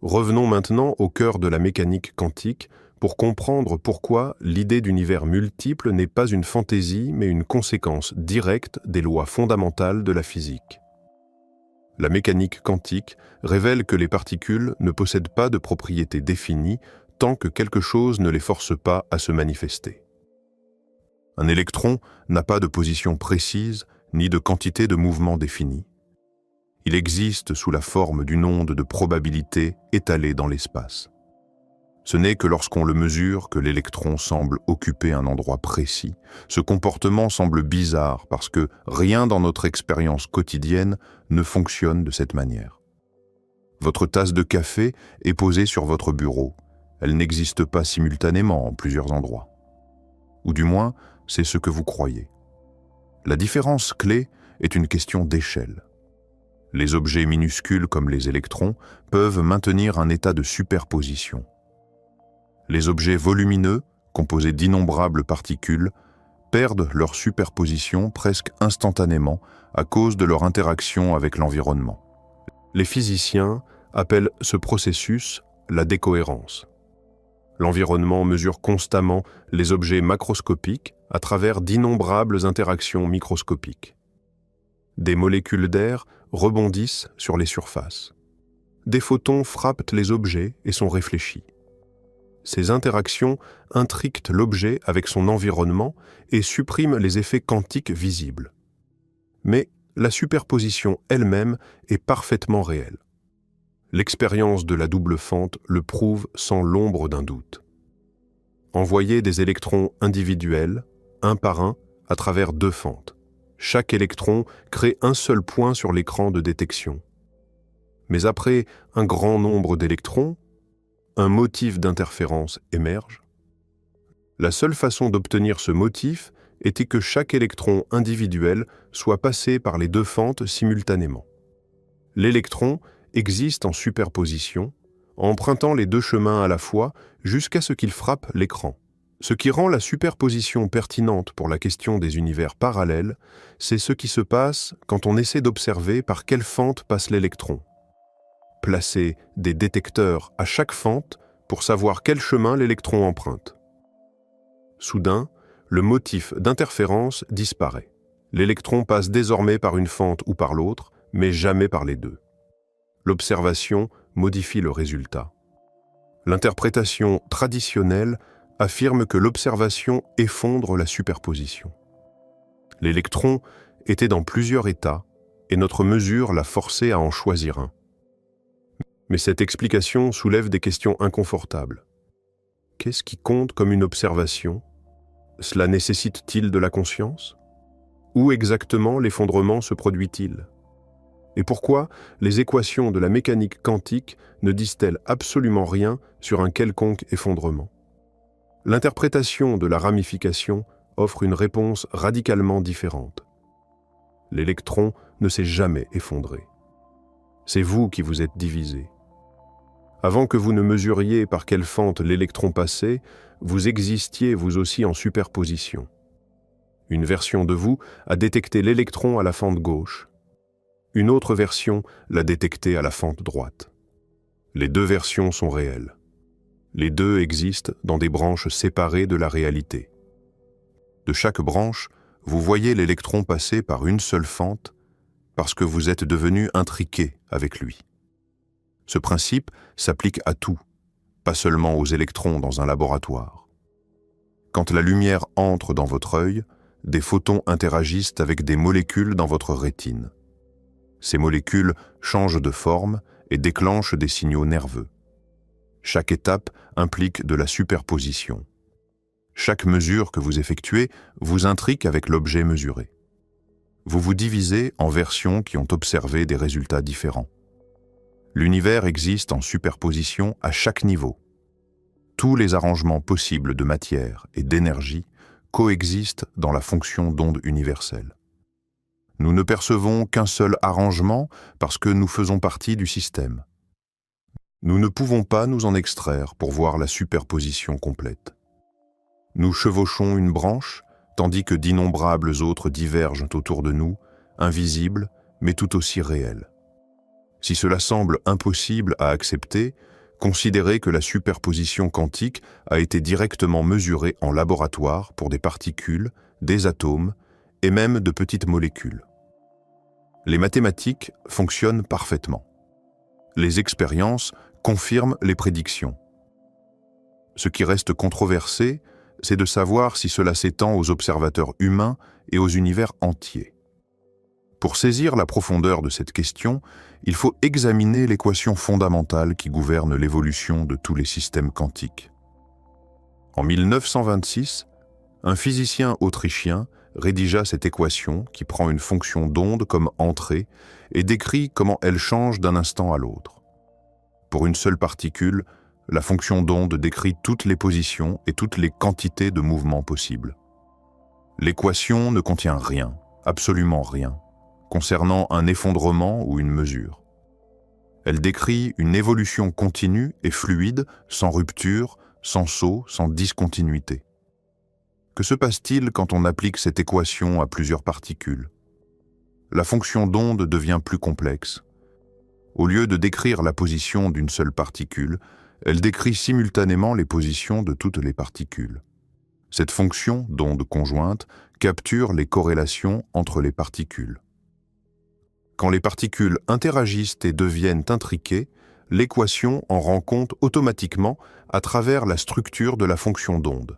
A: Revenons maintenant au cœur de la mécanique quantique pour comprendre pourquoi l'idée d'univers multiple n'est pas une fantaisie mais une conséquence directe des lois fondamentales de la physique. La mécanique quantique révèle que les particules ne possèdent pas de propriétés définies tant que quelque chose ne les force pas à se manifester. Un électron n'a pas de position précise ni de quantité de mouvement définie. Il existe sous la forme d'une onde de probabilité étalée dans l'espace. Ce n'est que lorsqu'on le mesure que l'électron semble occuper un endroit précis. Ce comportement semble bizarre parce que rien dans notre expérience quotidienne ne fonctionne de cette manière. Votre tasse de café est posée sur votre bureau. Elle n'existe pas simultanément en plusieurs endroits. Ou du moins, c'est ce que vous croyez. La différence clé est une question d'échelle. Les objets minuscules comme les électrons peuvent maintenir un état de superposition. Les objets volumineux, composés d'innombrables particules, perdent leur superposition presque instantanément à cause de leur interaction avec l'environnement. Les physiciens appellent ce processus la décohérence. L'environnement mesure constamment les objets macroscopiques à travers d'innombrables interactions microscopiques. Des molécules d'air rebondissent sur les surfaces. Des photons frappent les objets et sont réfléchis. Ces interactions intriquent l'objet avec son environnement et suppriment les effets quantiques visibles. Mais la superposition elle-même est parfaitement réelle. L'expérience de la double fente le prouve sans l'ombre d'un doute. Envoyez des électrons individuels, un par un, à travers 2 fentes. Chaque électron crée un seul point sur l'écran de détection. Mais après un grand nombre d'électrons, un motif d'interférence émerge. La seule façon d'obtenir ce motif était que chaque électron individuel soit passé par les 2 fentes simultanément. L'électron existe en superposition, empruntant les 2 chemins à la fois jusqu'à ce qu'il frappe l'écran. Ce qui rend la superposition pertinente pour la question des univers parallèles, c'est ce qui se passe quand on essaie d'observer par quelle fente passe l'électron. Placer des détecteurs à chaque fente pour savoir quel chemin l'électron emprunte. Soudain, le motif d'interférence disparaît. L'électron passe désormais par une fente ou par l'autre, mais jamais par les 2. L'observation modifie le résultat. L'interprétation traditionnelle affirme que l'observation effondre la superposition. L'électron était dans plusieurs états et notre mesure l'a forcé à en choisir un. Mais cette explication soulève des questions inconfortables. Qu'est-ce qui compte comme une observation? Cela nécessite-t-il de la conscience? Où exactement l'effondrement se produit-il? Et pourquoi les équations de la mécanique quantique ne disent-elles absolument rien sur un quelconque effondrement? L'interprétation de la ramification offre une réponse radicalement différente. L'électron ne s'est jamais effondré. C'est vous qui vous êtes divisé. Avant que vous ne mesuriez par quelle fente l'électron passait, vous existiez vous aussi en superposition. Une version de vous a détecté l'électron à la fente gauche. Une autre version l'a détecté à la fente droite. Les deux versions sont réelles. Les deux existent dans des branches séparées de la réalité. De chaque branche, vous voyez l'électron passer par une seule fente parce que vous êtes devenu intriqué avec lui. Ce principe s'applique à tout, pas seulement aux électrons dans un laboratoire. Quand la lumière entre dans votre œil, des photons interagissent avec des molécules dans votre rétine. Ces molécules changent de forme et déclenchent des signaux nerveux. Chaque étape implique de la superposition. Chaque mesure que vous effectuez vous intrigue avec l'objet mesuré. Vous vous divisez en versions qui ont observé des résultats différents. L'univers existe en superposition à chaque niveau. Tous les arrangements possibles de matière et d'énergie coexistent dans la fonction d'onde universelle. Nous ne percevons qu'un seul arrangement parce que nous faisons partie du système. Nous ne pouvons pas nous en extraire pour voir la superposition complète. Nous chevauchons une branche, tandis que d'innombrables autres divergent autour de nous, invisibles, mais tout aussi réels. Si cela semble impossible à accepter, considérez que la superposition quantique a été directement mesurée en laboratoire pour des particules, des atomes et même de petites molécules. Les mathématiques fonctionnent parfaitement. Les expériences confirment les prédictions. Ce qui reste controversé, c'est de savoir si cela s'étend aux observateurs humains et aux univers entiers. Pour saisir la profondeur de cette question, il faut examiner l'équation fondamentale qui gouverne l'évolution de tous les systèmes quantiques. En 1926, un physicien autrichien rédigea cette équation qui prend une fonction d'onde comme entrée et décrit comment elle change d'un instant à l'autre. Pour une seule particule, la fonction d'onde décrit toutes les positions et toutes les quantités de mouvements possibles. L'équation ne contient rien, absolument rien, concernant un effondrement ou une mesure. Elle décrit une évolution continue et fluide, sans rupture, sans saut, sans discontinuité. Que se passe-t-il quand on applique cette équation à plusieurs particules? La fonction d'onde devient plus complexe. Au lieu de décrire la position d'une seule particule, elle décrit simultanément les positions de toutes les particules. Cette fonction d'onde conjointe capture les corrélations entre les particules. Quand les particules interagissent et deviennent intriquées, l'équation en rend compte automatiquement à travers la structure de la fonction d'onde.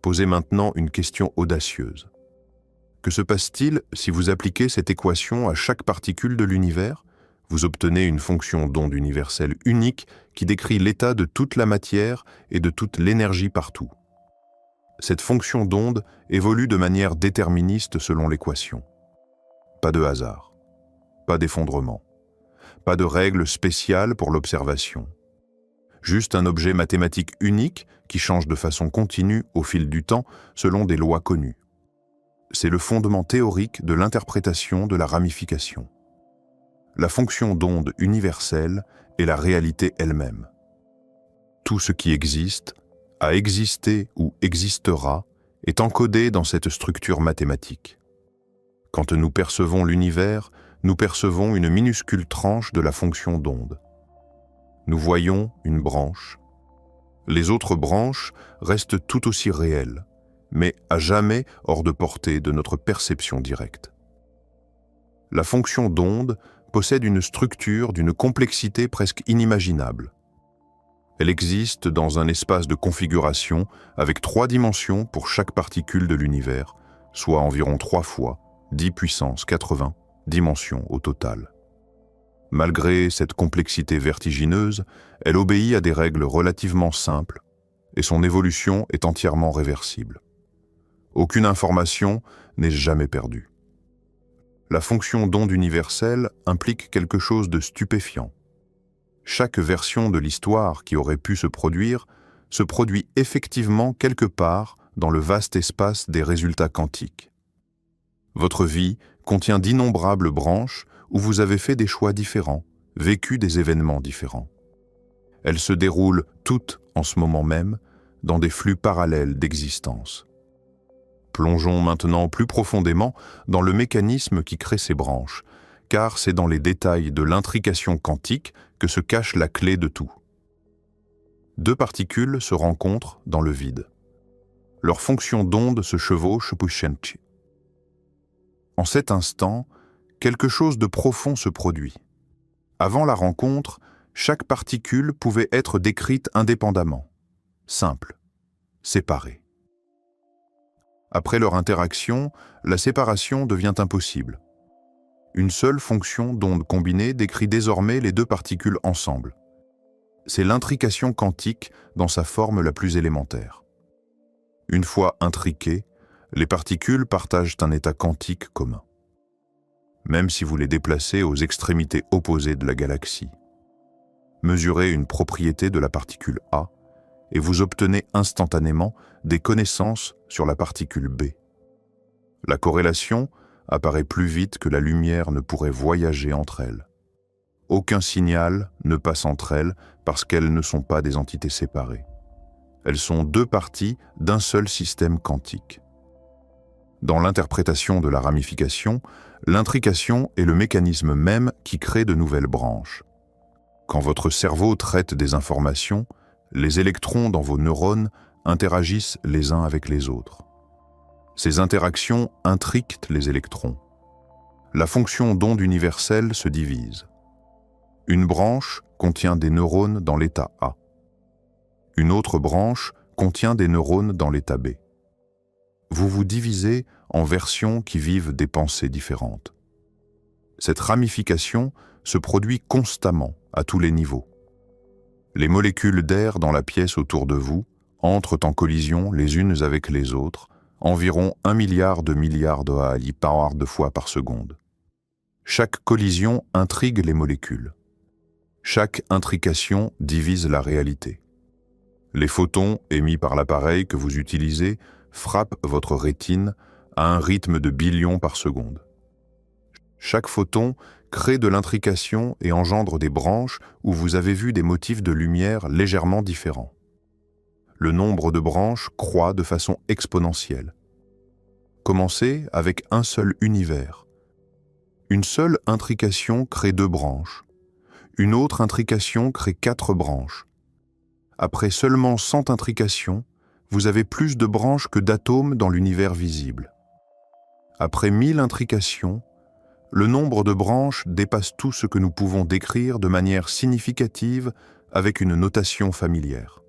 A: Posez maintenant une question audacieuse. Que se passe-t-il si vous appliquez cette équation à chaque particule de l'univers? Vous obtenez une fonction d'onde universelle unique qui décrit l'état de toute la matière et de toute l'énergie partout. Cette fonction d'onde évolue de manière déterministe selon l'équation. Pas de hasard, pas d'effondrement, pas de règles spéciales pour l'observation. Juste un objet mathématique unique qui change de façon continue au fil du temps selon des lois connues. C'est le fondement théorique de l'interprétation de la ramification. La fonction d'onde universelle est la réalité elle-même. Tout ce qui existe, a existé ou existera, est encodé dans cette structure mathématique. Quand nous percevons l'univers, nous percevons une minuscule tranche de la fonction d'onde. Nous voyons une branche. Les autres branches restent tout aussi réelles, mais à jamais hors de portée de notre perception directe. La fonction d'onde possède une structure d'une complexité presque inimaginable. Elle existe dans un espace de configuration avec 3 dimensions pour chaque particule de l'univers, soit environ 3 fois 10 puissance 80 dimensions au total. Malgré cette complexité vertigineuse, elle obéit à des règles relativement simples et son évolution est entièrement réversible. Aucune information n'est jamais perdue. La fonction d'onde universelle implique quelque chose de stupéfiant. Chaque version de l'histoire qui aurait pu se produit effectivement quelque part dans le vaste espace des résultats quantiques. Votre vie contient d'innombrables branches où vous avez fait des choix différents, vécu des événements différents. Elles se déroulent toutes en ce moment même dans des flux parallèles d'existence. Plongeons maintenant plus profondément dans le mécanisme qui crée ces branches, car c'est dans les détails de l'intrication quantique que se cache la clé de tout. Deux particules se rencontrent dans le vide. Leurs fonctions d'onde se chevauchent. En cet instant, quelque chose de profond se produit. Avant la rencontre, chaque particule pouvait être décrite indépendamment, simple, séparée. Après leur interaction, la séparation devient impossible. Une seule fonction d'onde combinée décrit désormais les deux particules ensemble. C'est l'intrication quantique dans sa forme la plus élémentaire. Une fois intriquées, les particules partagent un état quantique commun, même si vous les déplacez aux extrémités opposées de la galaxie. Mesurez une propriété de la particule A et vous obtenez instantanément des connaissances sur la particule B. La corrélation apparaît plus vite que la lumière ne pourrait voyager entre elles. Aucun signal ne passe entre elles parce qu'elles ne sont pas des entités séparées. Elles sont deux parties d'un seul système quantique. Dans l'interprétation de la ramification, l'intrication est le mécanisme même qui crée de nouvelles branches. Quand votre cerveau traite des informations, les électrons dans vos neurones interagissent les uns avec les autres. Ces interactions intriquent les électrons. La fonction d'onde universelle se divise. Une branche contient des neurones dans l'état A. Une autre branche contient des neurones dans l'état B. Vous vous divisez en versions qui vivent des pensées différentes. Cette ramification se produit constamment à tous les niveaux. Les molécules d'air dans la pièce autour de vous entrent en collision les unes avec les autres, environ 1 milliard de fois par seconde. Chaque collision intrigue les molécules. Chaque intrication divise la réalité. Les photons émis par l'appareil que vous utilisez frappent votre rétine à un rythme de billions par seconde. Chaque photon crée de l'intrication et engendre des branches où vous avez vu des motifs de lumière légèrement différents. Le nombre de branches croît de façon exponentielle. Commencez avec un seul univers. Une seule intrication crée 2 branches. Une autre intrication crée 4 branches. Après seulement 100 intrications, vous avez plus de branches que d'atomes dans l'univers visible. Après 1000 intrications, le nombre de branches dépasse tout ce que nous pouvons décrire de manière significative avec une notation familière.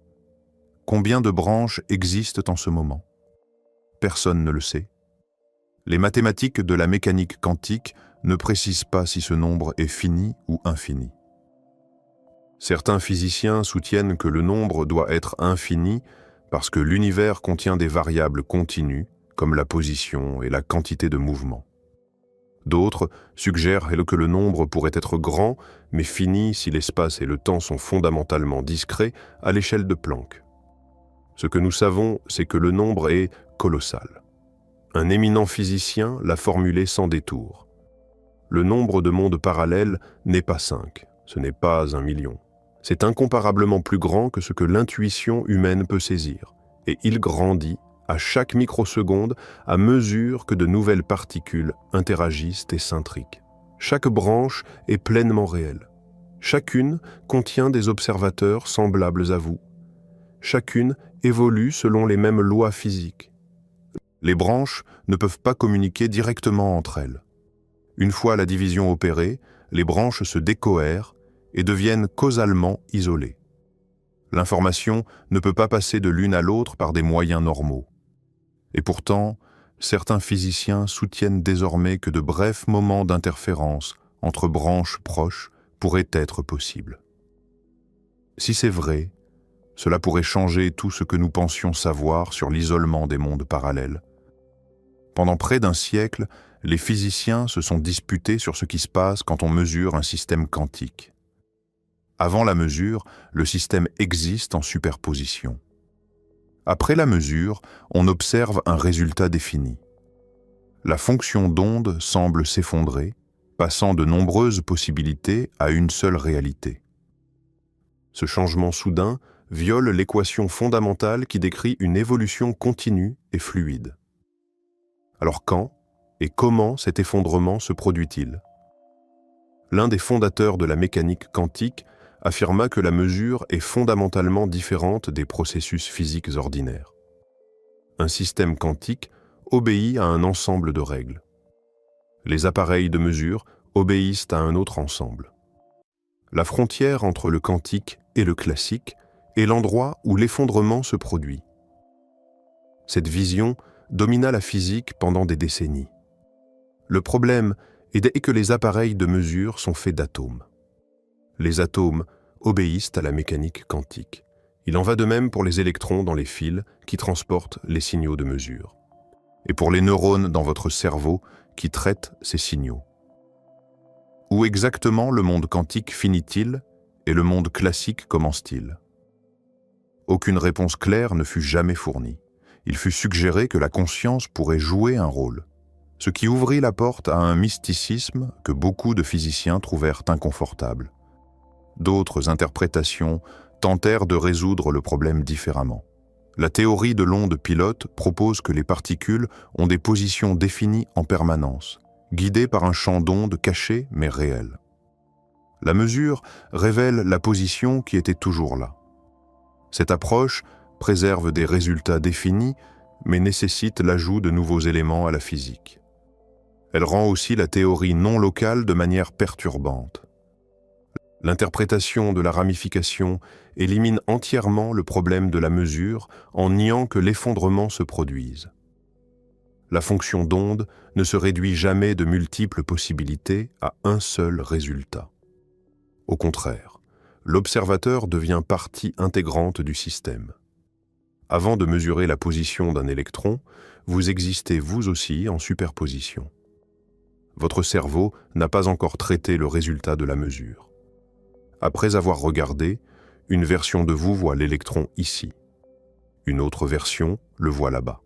A: Combien de branches existent en ce moment? Personne ne le sait. Les mathématiques de la mécanique quantique ne précisent pas si ce nombre est fini ou infini. Certains physiciens soutiennent que le nombre doit être infini parce que l'univers contient des variables continues, comme la position et la quantité de mouvement. D'autres suggèrent que le nombre pourrait être grand, mais fini si l'espace et le temps sont fondamentalement discrets à l'échelle de Planck. Ce que nous savons, c'est que le nombre est colossal. Un éminent physicien l'a formulé sans détour. Le nombre de mondes parallèles n'est pas 5, ce n'est pas 1 million. C'est incomparablement plus grand que ce que l'intuition humaine peut saisir, et il grandit à chaque microseconde à mesure que de nouvelles particules interagissent et s'intriquent. Chaque branche est pleinement réelle. Chacune contient des observateurs semblables à vous. Chacune évolue selon les mêmes lois physiques. Les branches ne peuvent pas communiquer directement entre elles. Une fois la division opérée, les branches se décohèrent et deviennent causalement isolées. L'information ne peut pas passer de l'une à l'autre par des moyens normaux. Et pourtant, certains physiciens soutiennent désormais que de brefs moments d'interférence entre branches proches pourraient être possibles. Si c'est vrai, cela pourrait changer tout ce que nous pensions savoir sur l'isolement des mondes parallèles. Pendant près d'un siècle, les physiciens se sont disputés sur ce qui se passe quand on mesure un système quantique. Avant la mesure, le système existe en superposition. Après la mesure, on observe un résultat défini. La fonction d'onde semble s'effondrer, passant de nombreuses possibilités à une seule réalité. Ce changement soudain viole l'équation fondamentale qui décrit une évolution continue et fluide. Alors quand et comment cet effondrement se produit-il? L'un des fondateurs de la mécanique quantique affirma que la mesure est fondamentalement différente des processus physiques ordinaires. Un système quantique obéit à un ensemble de règles. Les appareils de mesure obéissent à un autre ensemble. La frontière entre le quantique et le classique est l'endroit où l'effondrement se produit. Cette vision domina la physique pendant des décennies. Le problème est que les appareils de mesure sont faits d'atomes. Les atomes obéissent à la mécanique quantique. Il en va de même pour les électrons dans les fils qui transportent les signaux de mesure, et pour les neurones dans votre cerveau qui traitent ces signaux. Où exactement le monde quantique finit-il et le monde classique commence-t-il? Aucune réponse claire ne fut jamais fournie. Il fut suggéré que la conscience pourrait jouer un rôle, ce qui ouvrit la porte à un mysticisme que beaucoup de physiciens trouvèrent inconfortable. D'autres interprétations tentèrent de résoudre le problème différemment. La théorie de l'onde pilote propose que les particules ont des positions définies en permanence, guidées par un champ d'ondes caché mais réel. La mesure révèle la position qui était toujours là. Cette approche préserve des résultats définis, mais nécessite l'ajout de nouveaux éléments à la physique. Elle rend aussi la théorie non locale de manière perturbante. L'interprétation de la ramification élimine entièrement le problème de la mesure en niant que l'effondrement se produise. La fonction d'onde ne se réduit jamais de multiples possibilités à un seul résultat. Au contraire, l'observateur devient partie intégrante du système. Avant de mesurer la position d'un électron, vous existez vous aussi en superposition. Votre cerveau n'a pas encore traité le résultat de la mesure. Après avoir regardé, une version de vous voit l'électron ici. Une autre version le voit là-bas.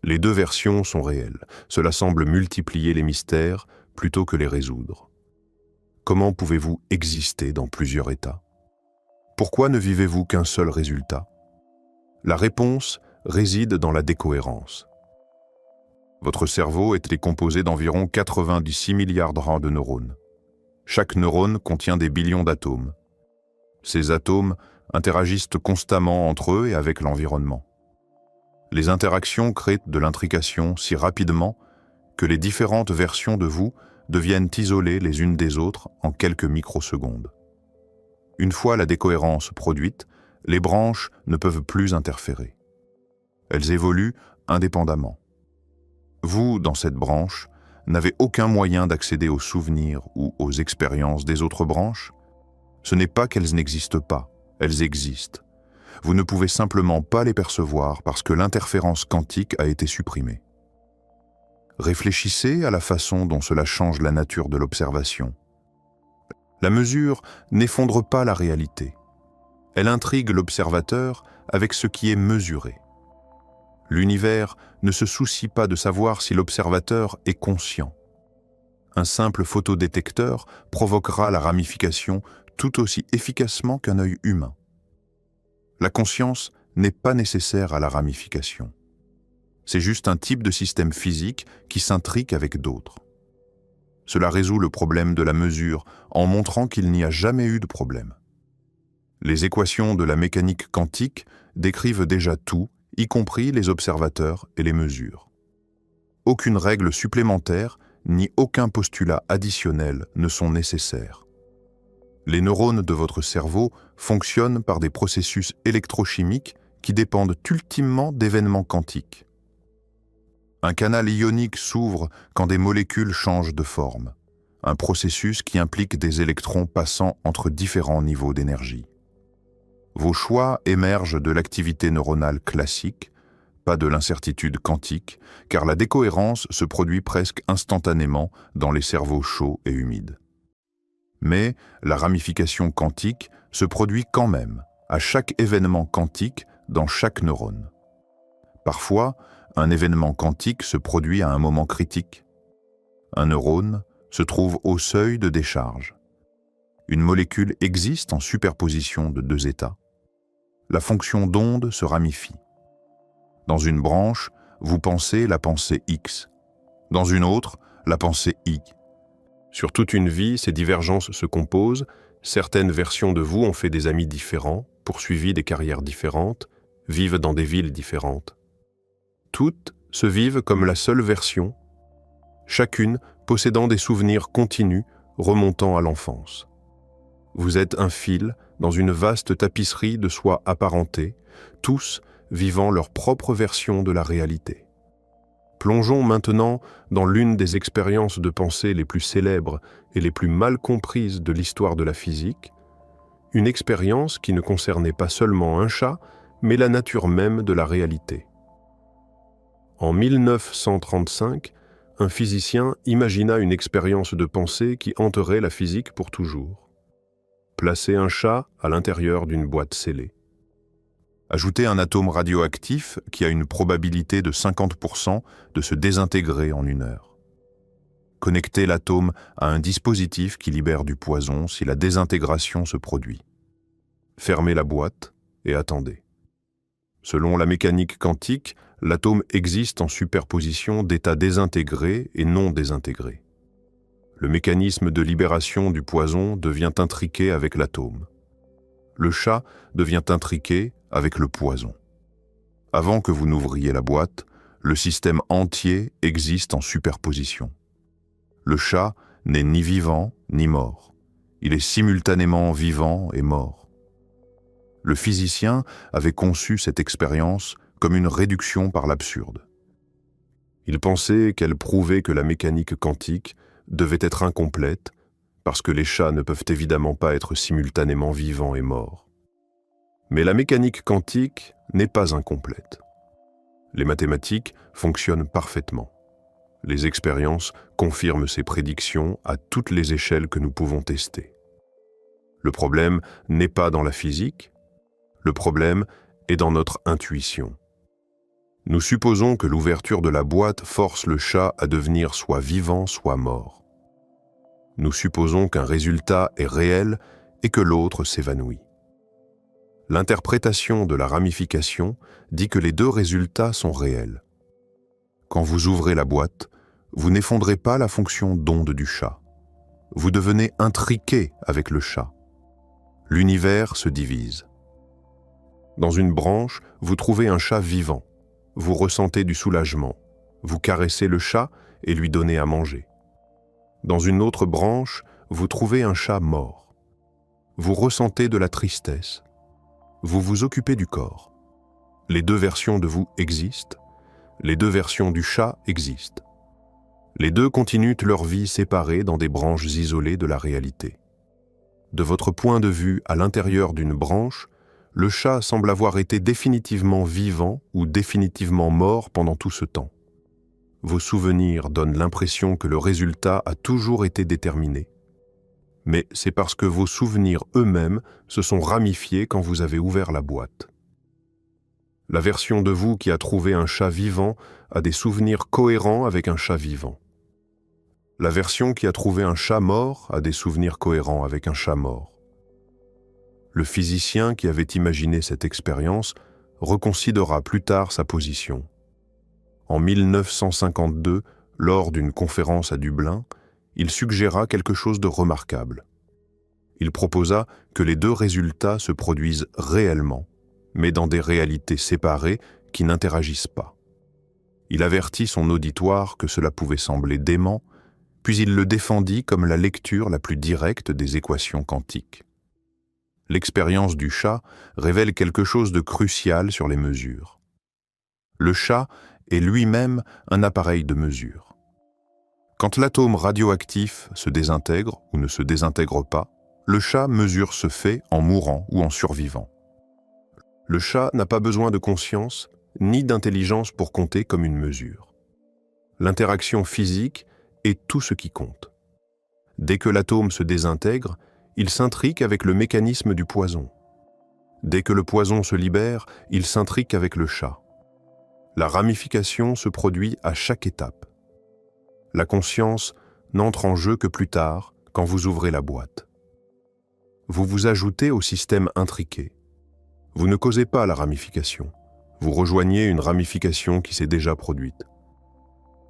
A: Les deux versions sont réelles. Cela semble multiplier les mystères plutôt que les résoudre. Comment pouvez-vous exister dans plusieurs états? Pourquoi ne vivez-vous qu'un seul résultat? La réponse réside dans la décohérence. Votre cerveau était composé d'environ 96 milliards de neurones. Chaque neurone contient des billions d'atomes. Ces atomes interagissent constamment entre eux et avec l'environnement. Les interactions créent de l'intrication si rapidement que les différentes versions de vous deviennent isolées les unes des autres en quelques microsecondes. Une fois la décohérence produite, les branches ne peuvent plus interférer. Elles évoluent indépendamment. Vous, dans cette branche, n'avez aucun moyen d'accéder aux souvenirs ou aux expériences des autres branches. Ce n'est pas qu'elles n'existent pas, elles existent. Vous ne pouvez simplement pas les percevoir parce que l'interférence quantique a été supprimée. Réfléchissez à la façon dont cela change la nature de l'observation. La mesure n'effondre pas la réalité. Elle intrigue l'observateur avec ce qui est mesuré. L'univers ne se soucie pas de savoir si l'observateur est conscient. Un simple photodétecteur provoquera la ramification tout aussi efficacement qu'un œil humain. La conscience n'est pas nécessaire à la ramification. C'est juste un type de système physique qui s'intrique avec d'autres. Cela résout le problème de la mesure en montrant qu'il n'y a jamais eu de problème. Les équations de la mécanique quantique décrivent déjà tout, y compris les observateurs et les mesures. Aucune règle supplémentaire ni aucun postulat additionnel ne sont nécessaires. Les neurones de votre cerveau fonctionnent par des processus électrochimiques qui dépendent ultimement d'événements quantiques. Un canal ionique s'ouvre quand des molécules changent de forme, un processus qui implique des électrons passant entre différents niveaux d'énergie. Vos choix émergent de l'activité neuronale classique, pas de l'incertitude quantique, car la décohérence se produit presque instantanément dans les cerveaux chauds et humides. Mais la ramification quantique se produit quand même, à chaque événement quantique dans chaque neurone. Parfois, un événement quantique se produit à un moment critique. Un neurone se trouve au seuil de décharge.
B: Une molécule existe en superposition de deux états. La fonction d'onde se ramifie. Dans une branche, vous pensez la pensée X. Dans une autre, la pensée Y.
A: Sur toute une vie, ces divergences se composent. Certaines versions de vous ont fait des amis différents, poursuivi des carrières différentes, vivent dans des villes différentes. Toutes se vivent comme la seule version, chacune possédant des souvenirs continus remontant à l'enfance. Vous êtes un fil dans une vaste tapisserie de soi apparentés, tous vivant leur propre version de la réalité. Plongeons maintenant dans l'une des expériences de pensée les plus célèbres et les plus mal comprises de l'histoire de la physique, une expérience qui ne concernait pas seulement un chat, mais la nature même de la réalité. En 1935, un physicien imagina une expérience de pensée qui hanterait la physique pour toujours. Placer un chat à l'intérieur d'une boîte scellée.
B: Ajouter un atome radioactif qui a une probabilité de 50% de se désintégrer en 1 heure. Connecter l'atome à un dispositif qui libère du poison si la désintégration se produit. Fermez la boîte et attendez. Selon la mécanique quantique, l'atome existe en superposition d'états désintégrés et non désintégrés. Le mécanisme de libération du poison devient intriqué avec l'atome. Le chat devient intriqué avec le poison. Avant que vous n'ouvriez la boîte, le système entier existe en superposition. Le chat n'est ni vivant ni mort. Il est simultanément vivant et mort. Le physicien avait conçu cette expérience comme une réduction par l'absurde.
A: Il pensait qu'elle prouvait que la mécanique quantique devait être incomplète parce que les chats ne peuvent évidemment pas être simultanément vivants et morts. Mais la mécanique quantique n'est pas incomplète. Les mathématiques fonctionnent parfaitement. Les expériences confirment ces prédictions à toutes les échelles que nous pouvons tester. Le problème n'est pas dans la physique, le problème est dans notre intuition. Nous supposons que l'ouverture de la boîte force le chat à devenir soit vivant, soit mort. Nous supposons qu'un résultat est réel et que l'autre s'évanouit. L'interprétation de la ramification dit que les deux résultats sont réels. Quand vous ouvrez la boîte, vous n'effondrez pas la fonction d'onde du chat. Vous devenez intriqué avec le chat. L'univers se divise. Dans une branche, vous trouvez un chat vivant. Vous ressentez du soulagement. Vous caressez le chat et lui donnez à manger. Dans une autre branche, vous trouvez un chat mort. Vous ressentez de la tristesse. Vous vous occupez du corps. Les deux versions de vous existent. Les deux versions du chat existent. Les deux continuent leur vie séparée dans des branches isolées de la réalité. De votre point de vue à l'intérieur d'une branche, le chat semble avoir été définitivement vivant ou définitivement mort pendant tout ce temps. Vos souvenirs donnent l'impression que le résultat a toujours été déterminé. Mais c'est parce que vos souvenirs eux-mêmes se sont ramifiés quand vous avez ouvert la boîte. La version de vous qui a trouvé un chat vivant a des souvenirs cohérents avec un chat vivant. La version qui a trouvé un chat mort a des souvenirs cohérents avec un chat mort. Le physicien qui avait imaginé cette expérience reconsidéra plus tard sa position. En 1952, lors d'une conférence à Dublin, il suggéra quelque chose de remarquable. Il proposa que les deux résultats se produisent réellement, mais dans des réalités séparées qui n'interagissent pas. Il avertit son auditoire que cela pouvait sembler dément, puis il le défendit comme la lecture la plus directe des équations quantiques. L'expérience du chat révèle quelque chose de crucial sur les mesures. Le chat est lui-même un appareil de mesure. Quand l'atome radioactif se désintègre ou ne se désintègre pas, le chat mesure ce fait en mourant ou en survivant. Le chat n'a pas besoin de conscience ni d'intelligence pour compter comme une mesure. L'interaction physique est tout ce qui compte. Dès que l'atome se désintègre, il s'intrique avec le mécanisme du poison. Dès que le poison se libère, il s'intrique avec le chat. La ramification se produit à chaque étape. La conscience n'entre en jeu que plus tard, quand vous ouvrez la boîte. vous vous ajoutez au système intriqué. Vous ne causez pas la ramification, vous rejoignez une ramification qui s'est déjà produite.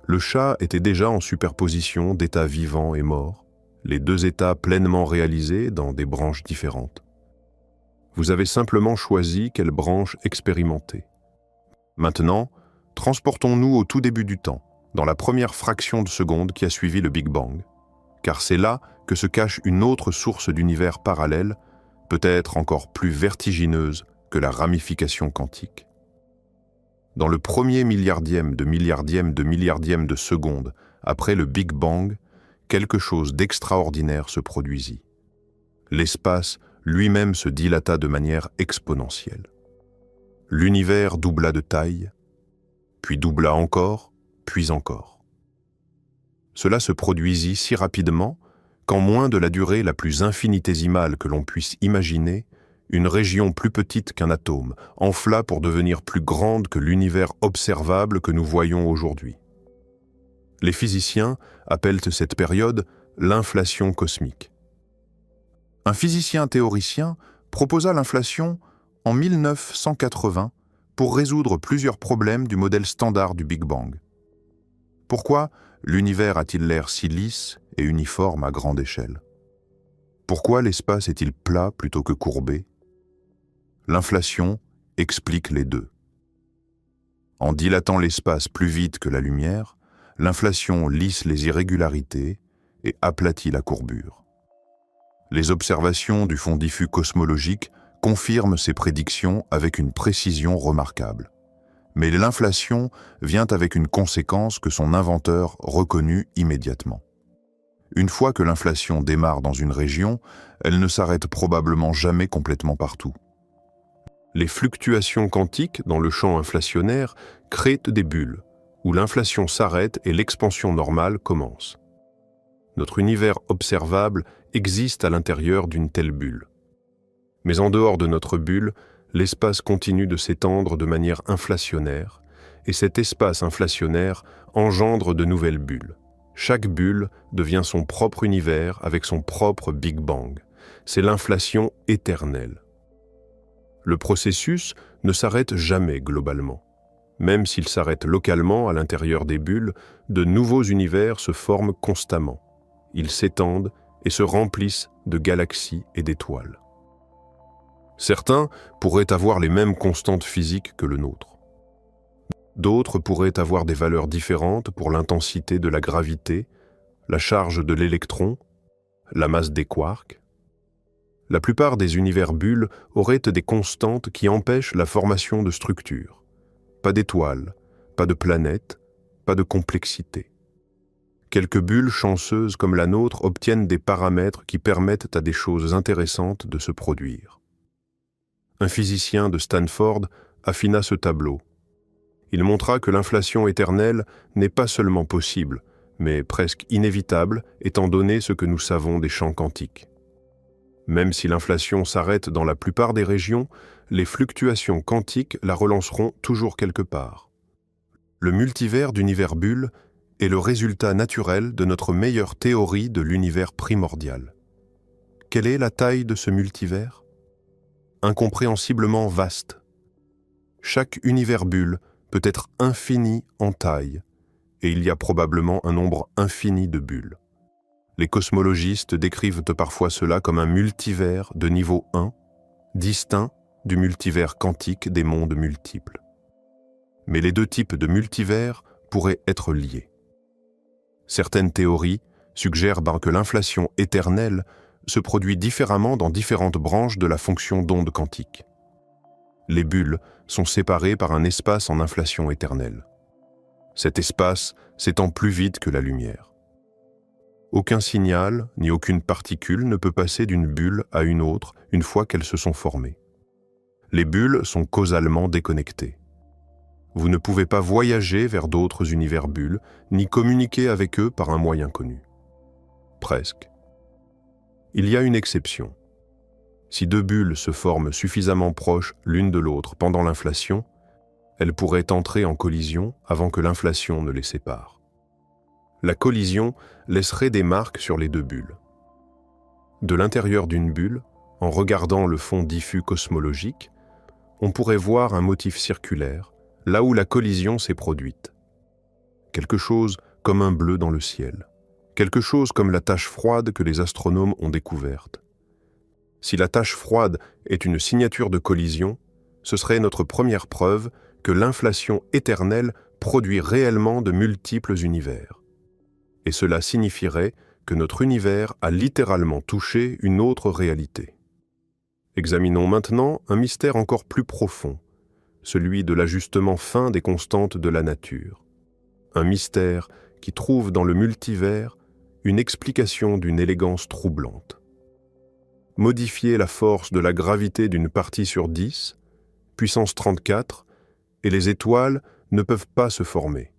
A: Le chat était déjà en superposition d'états vivants et morts, les deux états pleinement réalisés dans des branches différentes. Vous avez simplement choisi quelle branche expérimenter. Maintenant, transportons-nous au tout début du temps, dans la première fraction de seconde qui a suivi le Big Bang, car c'est là que se cache une autre source d'univers parallèle, peut-être encore plus vertigineuse que la ramification quantique. Dans le premier milliardième de seconde après le Big Bang, quelque chose d'extraordinaire se produisit. L'espace lui-même se dilata de manière exponentielle. L'univers doubla de taille, puis doubla encore, puis encore. Cela se produisit si rapidement qu'en moins de la durée la plus infinitésimale que l'on puisse imaginer, une région plus petite qu'un atome enfla pour devenir plus grande que l'univers observable que nous voyons aujourd'hui. Les physiciens appellent cette période l'inflation cosmique. Un physicien théoricien proposa l'inflation en 1980 pour résoudre plusieurs problèmes du modèle standard du Big Bang. Pourquoi l'univers a-t-il l'air si lisse et uniforme à grande échelle? Pourquoi l'espace est-il plat plutôt que courbé? L'inflation explique les deux. En dilatant l'espace plus vite que la lumière, l'inflation lisse les irrégularités et aplatit la courbure. Les observations du fond diffus cosmologique confirment ces prédictions avec une précision remarquable. Mais l'inflation vient avec une conséquence que son inventeur reconnut immédiatement. Une fois que l'inflation démarre dans une région, elle ne s'arrête probablement jamais complètement partout. Les fluctuations quantiques dans le champ inflationnaire créent des bulles, où l'inflation s'arrête et l'expansion normale commence. Notre univers observable existe à l'intérieur d'une telle bulle. Mais en dehors de notre bulle, l'espace continue de s'étendre de manière inflationnaire, et cet espace inflationnaire engendre de nouvelles bulles. Chaque bulle devient son propre univers avec son propre Big Bang. C'est l'inflation éternelle. Le processus ne s'arrête jamais globalement. Même s'il s'arrête localement à l'intérieur des bulles, de nouveaux univers se forment constamment. Ils s'étendent et se remplissent de galaxies et d'étoiles. Certains pourraient avoir les mêmes constantes physiques que le nôtre. D'autres pourraient avoir des valeurs différentes pour l'intensité de la gravité, la charge de l'électron, la masse des quarks. La plupart des univers bulles auraient des constantes qui empêchent la formation de structures. Pas d'étoiles, pas de planètes, pas de complexité. Quelques bulles chanceuses comme la nôtre obtiennent des paramètres qui permettent à des choses intéressantes de se produire. Un physicien de Stanford affina ce tableau. Il montra que l'inflation éternelle n'est pas seulement possible, mais presque inévitable étant donné ce que nous savons des champs quantiques. Même si l'inflation s'arrête dans la plupart des régions, les fluctuations quantiques la relanceront toujours quelque part. Le multivers d'univers bulles est le résultat naturel de notre meilleure théorie de l'univers primordial. Quelle est la taille de ce multivers? Incompréhensiblement vaste. Chaque univers bulle peut être infini en taille, et il y a probablement un nombre infini de bulles. Les cosmologistes décrivent parfois cela comme un multivers de niveau 1, distinct du multivers quantique des mondes multiples. Mais les deux types de multivers pourraient être liés. Certaines théories suggèrent que l'inflation éternelle se produit différemment dans différentes branches de la fonction d'onde quantique. Les bulles sont séparées par un espace en inflation éternelle. Cet espace s'étend plus vite que la lumière. Aucun signal ni aucune particule ne peut passer d'une bulle à une autre une fois qu'elles se sont formées. Les bulles sont causalement déconnectées. Vous ne pouvez pas voyager vers d'autres univers bulles, ni communiquer avec eux par un moyen connu. Presque. Il y a une exception. Si deux bulles se forment suffisamment proches l'une de l'autre pendant l'inflation, elles pourraient entrer en collision avant que l'inflation ne les sépare. La collision laisserait des marques sur les deux bulles. De l'intérieur d'une bulle, En regardant le fond diffus cosmologique, on pourrait voir un motif circulaire, là où la collision s'est produite. Quelque chose comme un bleu dans le ciel. Quelque chose comme la tache froide que les astronomes ont découverte. Si la tache froide est une signature de collision, ce serait notre première preuve que l'inflation éternelle produit réellement de multiples univers. Et cela signifierait que notre univers a littéralement touché une autre réalité. Examinons maintenant un mystère encore plus profond, celui de l'ajustement fin des constantes de la nature. Un mystère qui trouve dans le multivers une explication d'une élégance troublante. Modifier la force de la gravité d'une partie sur 10, puissance 34, et les étoiles ne peuvent pas se former.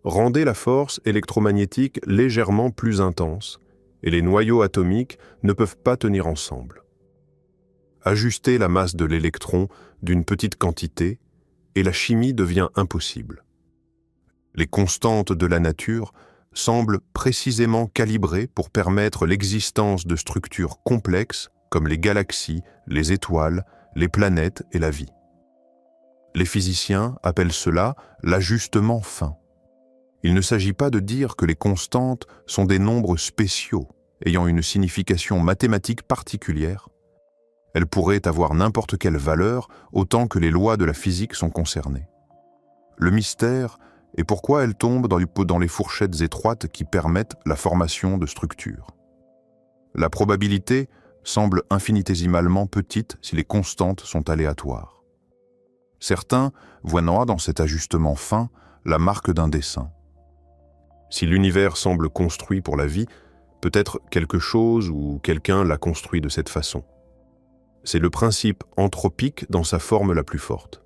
A: Rendez la force électromagnétique légèrement plus intense, et les noyaux atomiques ne peuvent pas tenir ensemble. Ajuster la masse de l'électron d'une petite quantité, et la chimie devient impossible. Les constantes de la nature semblent précisément calibrées pour permettre l'existence de structures complexes comme les galaxies, les étoiles, les planètes et la vie. Les physiciens appellent cela l'ajustement fin. Il ne s'agit pas de dire que les constantes sont des nombres spéciaux, ayant une signification mathématique particulière. Elles pourraient avoir n'importe quelle valeur autant que les lois de la physique sont concernées. Le mystère est pourquoi elles tombent dans les fourchettes étroites qui permettent la formation de structures. La probabilité semble infinitésimalement petite si les constantes sont aléatoires. Certains voient dans cet ajustement fin la marque d'un dessein. Si l'univers semble construit pour la vie, peut-être quelque chose ou quelqu'un l'a construit de cette façon. C'est le principe anthropique dans sa forme la plus forte.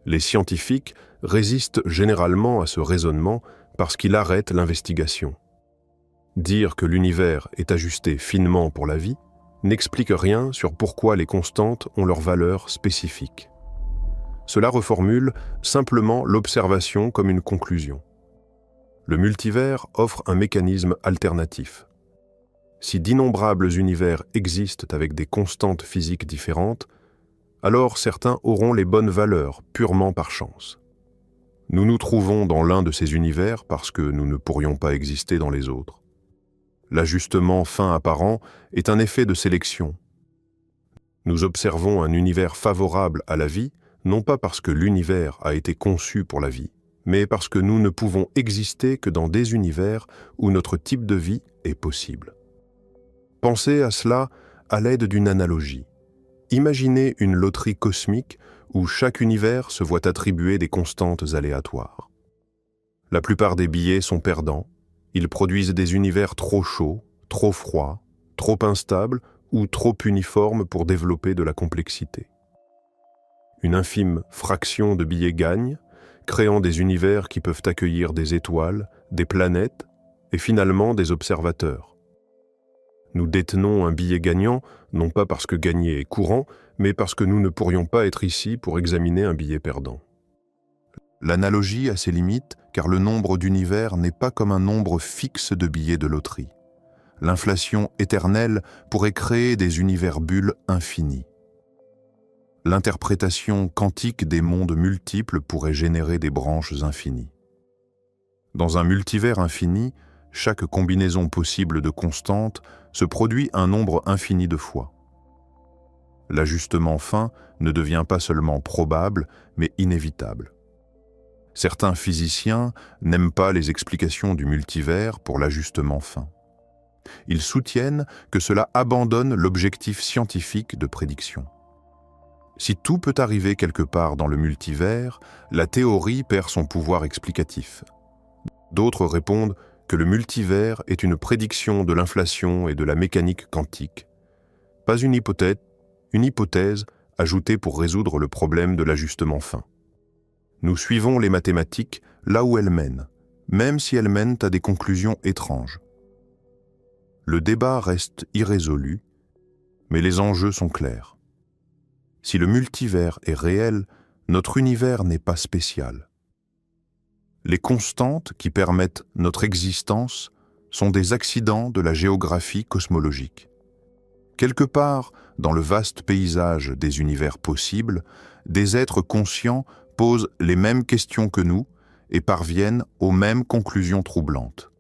A: Les scientifiques résistent généralement à ce raisonnement parce qu'il arrête l'investigation. Dire que l'univers est ajusté finement pour la vie n'explique rien sur pourquoi les constantes ont leur valeur spécifique. Cela reformule simplement l'observation comme une conclusion. Le multivers offre un mécanisme alternatif. Si d'innombrables univers existent avec des constantes physiques différentes, alors certains auront les bonnes valeurs purement par chance. Nous nous trouvons dans l'un de ces univers parce que nous ne pourrions pas exister dans les autres. L'ajustement fin apparent est un effet de sélection. Nous observons un univers favorable à la vie, non pas parce que l'univers a été conçu pour la vie, mais parce que nous ne pouvons exister que dans des univers où notre type de vie est possible. Pensez à cela à l'aide d'une analogie. Imaginez une loterie cosmique où chaque univers se voit attribuer des constantes aléatoires. La plupart des billets sont perdants, ils produisent des univers trop chauds, trop froids, trop instables ou trop uniformes pour développer de la complexité. Une infime fraction de billets gagne, créant des univers qui peuvent accueillir des étoiles, des planètes et finalement des observateurs. Nous détenons un billet gagnant, non pas parce que gagner est courant, mais parce que nous ne pourrions pas être ici pour examiner un billet perdant. L'analogie a ses limites, car le nombre d'univers n'est pas comme un nombre fixe de billets de loterie. L'inflation éternelle pourrait créer des univers bulles infinis. L'interprétation quantique des mondes multiples pourrait générer des branches infinies. Dans un multivers infini, chaque combinaison possible de constantes se produit un nombre infini de fois. L'ajustement fin ne devient pas seulement probable, mais inévitable. Certains physiciens n'aiment pas les explications du multivers pour l'ajustement fin. Ils soutiennent que cela abandonne l'objectif scientifique de prédiction. Si tout peut arriver quelque part dans le multivers, la théorie perd son pouvoir explicatif. D'autres répondent que le multivers est une prédiction de l'inflation et de la mécanique quantique, pas une hypothèse ajoutée pour résoudre le problème de l'ajustement fin. Nous suivons les mathématiques là où elles mènent, même si elles mènent à des conclusions étranges. Le débat reste irrésolu, mais les enjeux sont clairs. Si le multivers est réel, notre univers n'est pas spécial. Les constantes qui permettent notre existence sont des accidents de la géographie cosmologique.
B: Quelque part, dans le vaste paysage des univers possibles, des êtres conscients posent les mêmes questions que nous et parviennent aux mêmes conclusions troublantes.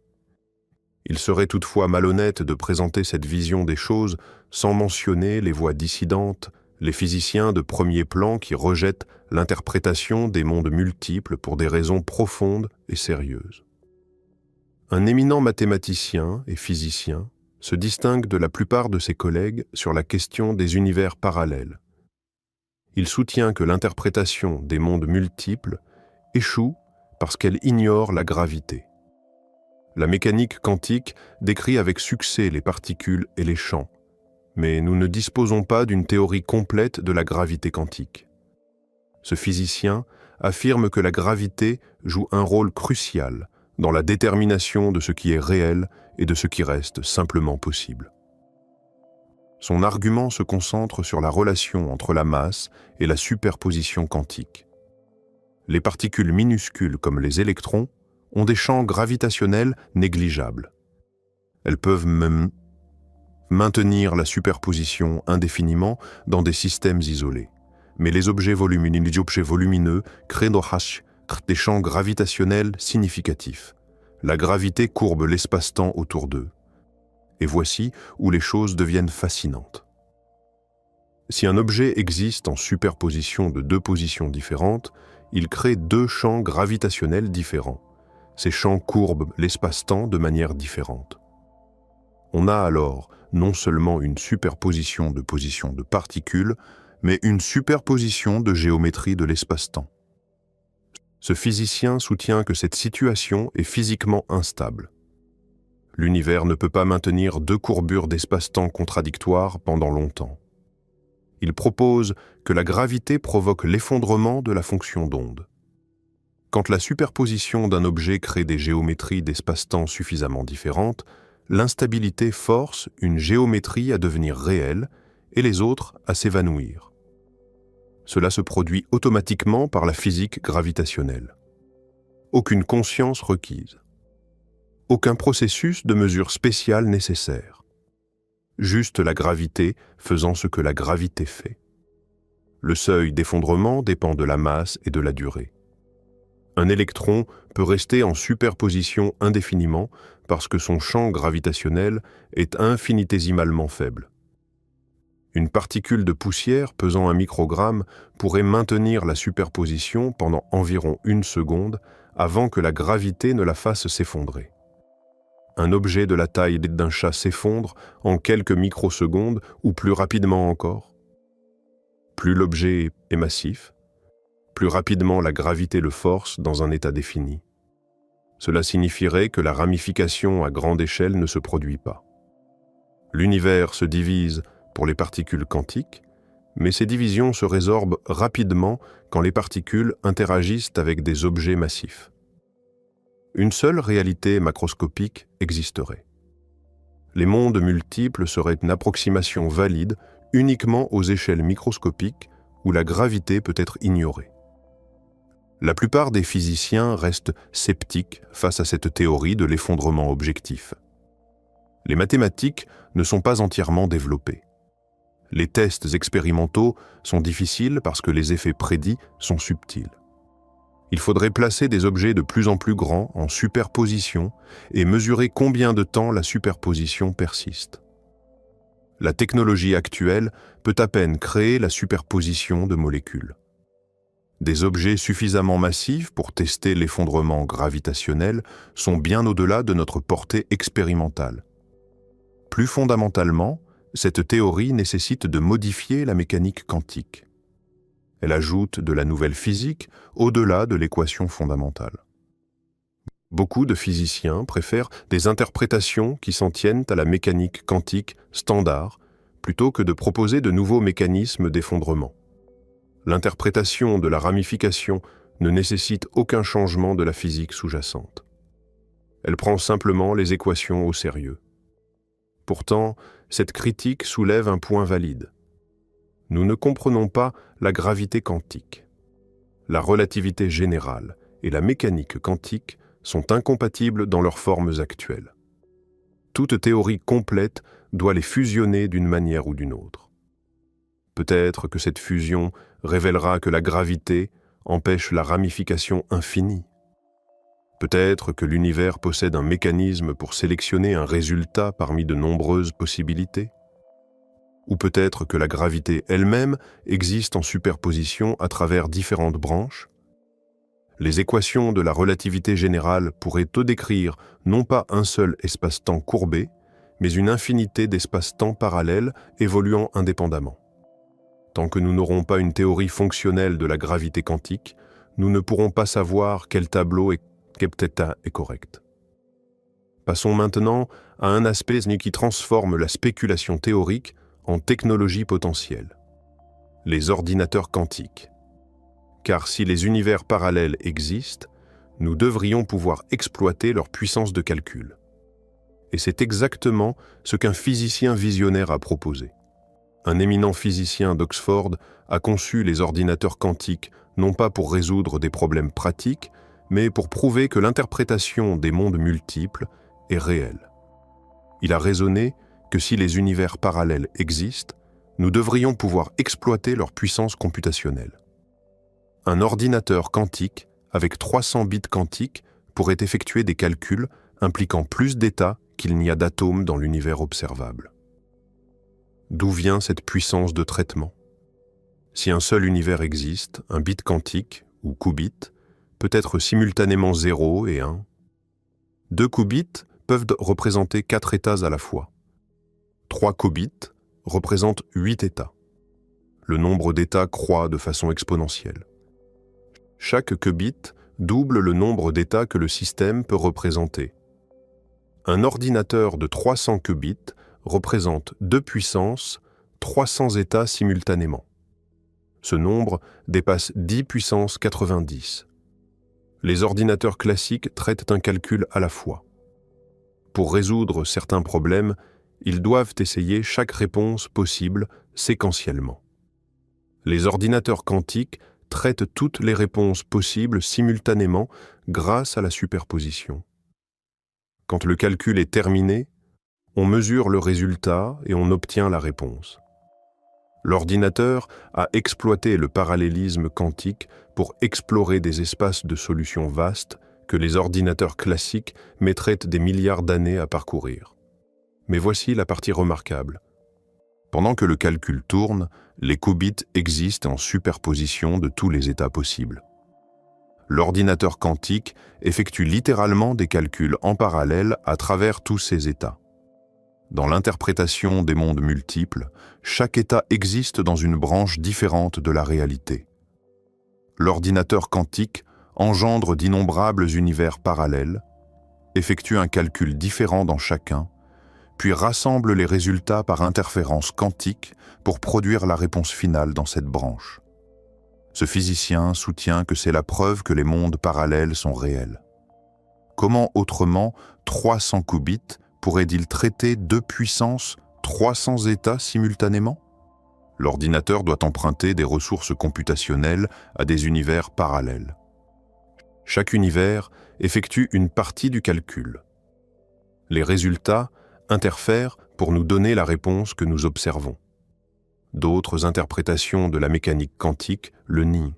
B: Il serait toutefois malhonnête de présenter cette vision des choses sans mentionner les voix dissidentes, les physiciens de premier plan qui rejettent l'interprétation des mondes multiples pour des raisons profondes et sérieuses. Un éminent mathématicien et physicien se distingue de la plupart de ses collègues sur la question des univers parallèles. Il soutient que l'interprétation des mondes multiples échoue parce qu'elle ignore la gravité. La mécanique quantique décrit avec succès les particules et les champs, mais nous ne disposons pas d'une théorie complète de la gravité quantique. Ce physicien affirme que la gravité joue un rôle crucial dans la détermination de ce qui est réel et de ce qui reste simplement possible. Son argument se concentre sur la relation entre la masse et la superposition quantique. Les particules minuscules comme les électrons ont des champs gravitationnels négligeables. Elles peuvent même maintenir la superposition indéfiniment dans des systèmes isolés. Mais les objets volumineux créent des champs gravitationnels significatifs. La gravité courbe l'espace-temps autour d'eux. Et voici où les choses deviennent fascinantes. Si un objet existe en superposition de deux positions différentes, il crée deux champs gravitationnels différents. Ces champs courbent l'espace-temps de manière différente. On a alors non seulement une superposition de positions de particules, mais une superposition de géométrie de l'espace-temps. Ce physicien soutient que cette situation est physiquement instable. L'univers ne peut pas maintenir deux courbures d'espace-temps contradictoires pendant longtemps. Il propose que la gravité provoque l'effondrement de la fonction d'onde. Quand la superposition d'un objet crée des géométries d'espace-temps suffisamment différentes, l'instabilité force une géométrie à devenir réelle et les autres à s'évanouir. Cela se produit automatiquement par la physique gravitationnelle. Aucune conscience requise. Aucun processus de mesure spéciale nécessaire. Juste la gravité faisant ce que la gravité fait. Le seuil d'effondrement dépend de la masse et de la durée. Un électron peut rester en superposition indéfiniment parce que son champ gravitationnel est infinitésimalement faible. Une particule de poussière pesant 1 microgramme pourrait maintenir la superposition pendant environ 1 seconde avant que la gravité ne la fasse s'effondrer. Un objet de la taille d'un chat s'effondre en quelques microsecondes ou plus rapidement encore. Plus l'objet est massif, plus rapidement la gravité le force dans un état défini. Cela signifierait que la ramification à grande échelle ne se produit pas. L'univers se divise pour les particules quantiques, mais ces divisions se résorbent rapidement quand les particules interagissent avec des objets massifs. Une seule réalité macroscopique existerait. Les mondes multiples seraient une approximation valide uniquement aux échelles microscopiques où la gravité peut être ignorée. La plupart des physiciens restent sceptiques face à cette théorie de l'effondrement objectif. Les mathématiques ne sont pas entièrement développées. Les tests expérimentaux sont difficiles parce que les effets prédits sont subtils. Il faudrait placer des objets de plus en plus grands en superposition et mesurer combien de temps la superposition persiste. La technologie actuelle peut à peine créer la superposition de molécules. Des objets suffisamment massifs pour tester l'effondrement gravitationnel sont bien au-delà de notre portée expérimentale. Plus fondamentalement, cette théorie nécessite de modifier la mécanique quantique. Elle ajoute de la nouvelle physique au-delà de l'équation fondamentale. Beaucoup de physiciens préfèrent des interprétations qui s'en tiennent à la mécanique quantique standard plutôt que de proposer de nouveaux mécanismes d'effondrement. L'interprétation de la ramification ne nécessite aucun changement de la physique sous-jacente. Elle prend simplement les équations au sérieux. Pourtant, cette critique soulève un point valide. Nous ne comprenons pas la gravité quantique. La relativité générale et la mécanique quantique sont incompatibles dans leurs formes actuelles. Toute théorie complète
A: doit les fusionner d'une manière ou d'une autre. Peut-être que cette fusion révélera que la gravité empêche la ramification infinie. Peut-être que l'univers possède un mécanisme pour sélectionner un résultat parmi de nombreuses possibilités. Ou peut-être que la gravité elle-même existe en superposition à travers différentes branches. Les équations de la relativité générale pourraient tout décrire non pas un seul espace-temps courbé, mais une infinité d'espaces-temps parallèles évoluant indépendamment. Tant que nous n'aurons pas une théorie fonctionnelle de la gravité quantique, nous ne pourrons pas savoir quel tableau et quel état est correct. Passons maintenant à un aspect qui transforme la spéculation théorique en technologie potentielle. Les ordinateurs quantiques. Car si les univers parallèles existent, nous devrions pouvoir exploiter leur puissance de calcul. Et c'est exactement ce qu'un physicien visionnaire a proposé. Un éminent physicien d'Oxford a conçu les ordinateurs quantiques non pas pour résoudre des problèmes pratiques, mais pour prouver que l'interprétation des mondes multiples est réelle. Il a raisonné que si les univers parallèles existent, nous devrions pouvoir exploiter leur puissance computationnelle. Un ordinateur quantique avec 300 bits quantiques pourrait effectuer des calculs impliquant plus d'états qu'il n'y a d'atomes dans l'univers observable. D'où vient cette puissance de traitement? Si un seul univers existe, un bit quantique, ou qubit, peut être simultanément 0 et 1. 2 qubits peuvent représenter 4 états à la fois. 3 qubits représentent 8 états. Le nombre d'états croît de façon exponentielle. Chaque qubit double le nombre d'états que le système peut représenter. Un ordinateur de 300 qubits représente 2 puissance 300 états simultanément. Ce nombre dépasse 10 puissance 90. Les ordinateurs classiques traitent un calcul à la fois. Pour résoudre certains problèmes, ils doivent essayer chaque réponse possible séquentiellement. Les ordinateurs quantiques traitent toutes les réponses possibles simultanément grâce à la superposition. Quand le calcul est terminé, on mesure le résultat et on obtient la réponse. L'ordinateur a exploité le parallélisme quantique pour explorer des espaces de solutions vastes que les ordinateurs classiques mettraient des milliards d'années à parcourir. Mais voici la partie remarquable. Pendant que le calcul tourne, les qubits existent en superposition de tous les états possibles. L'ordinateur quantique effectue littéralement des calculs en parallèle à travers tous ces états. Dans l'interprétation des mondes multiples, chaque état existe dans une branche différente de la réalité. L'ordinateur quantique engendre d'innombrables univers parallèles, effectue un calcul différent dans chacun, puis rassemble les résultats par interférence quantique pour produire la réponse finale dans cette branche. Ce physicien soutient que c'est la preuve que les mondes parallèles sont réels. Comment autrement 300 qubits pourrait-il traiter 2 puissance 300 états simultanément? L'ordinateur doit emprunter des ressources computationnelles à des univers parallèles. Chaque univers effectue une partie du calcul. Les résultats interfèrent pour nous donner la réponse que nous observons. D'autres interprétations de la mécanique quantique le nient.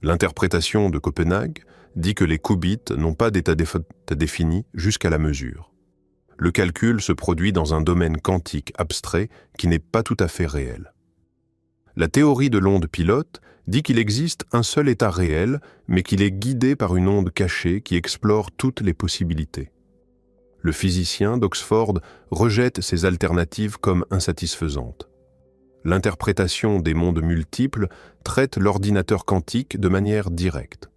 A: L'interprétation de Copenhague dit que les qubits n'ont pas d'état défini jusqu'à la mesure. Le calcul se produit dans un domaine quantique abstrait qui n'est pas tout à fait réel. La théorie de l'onde pilote dit qu'il existe un seul état réel, mais qu'il est guidé par une onde cachée qui explore toutes les possibilités. Le physicien d'Oxford rejette ces alternatives comme insatisfaisantes. L'interprétation des mondes multiples traite l'ordinateur quantique de manière directe.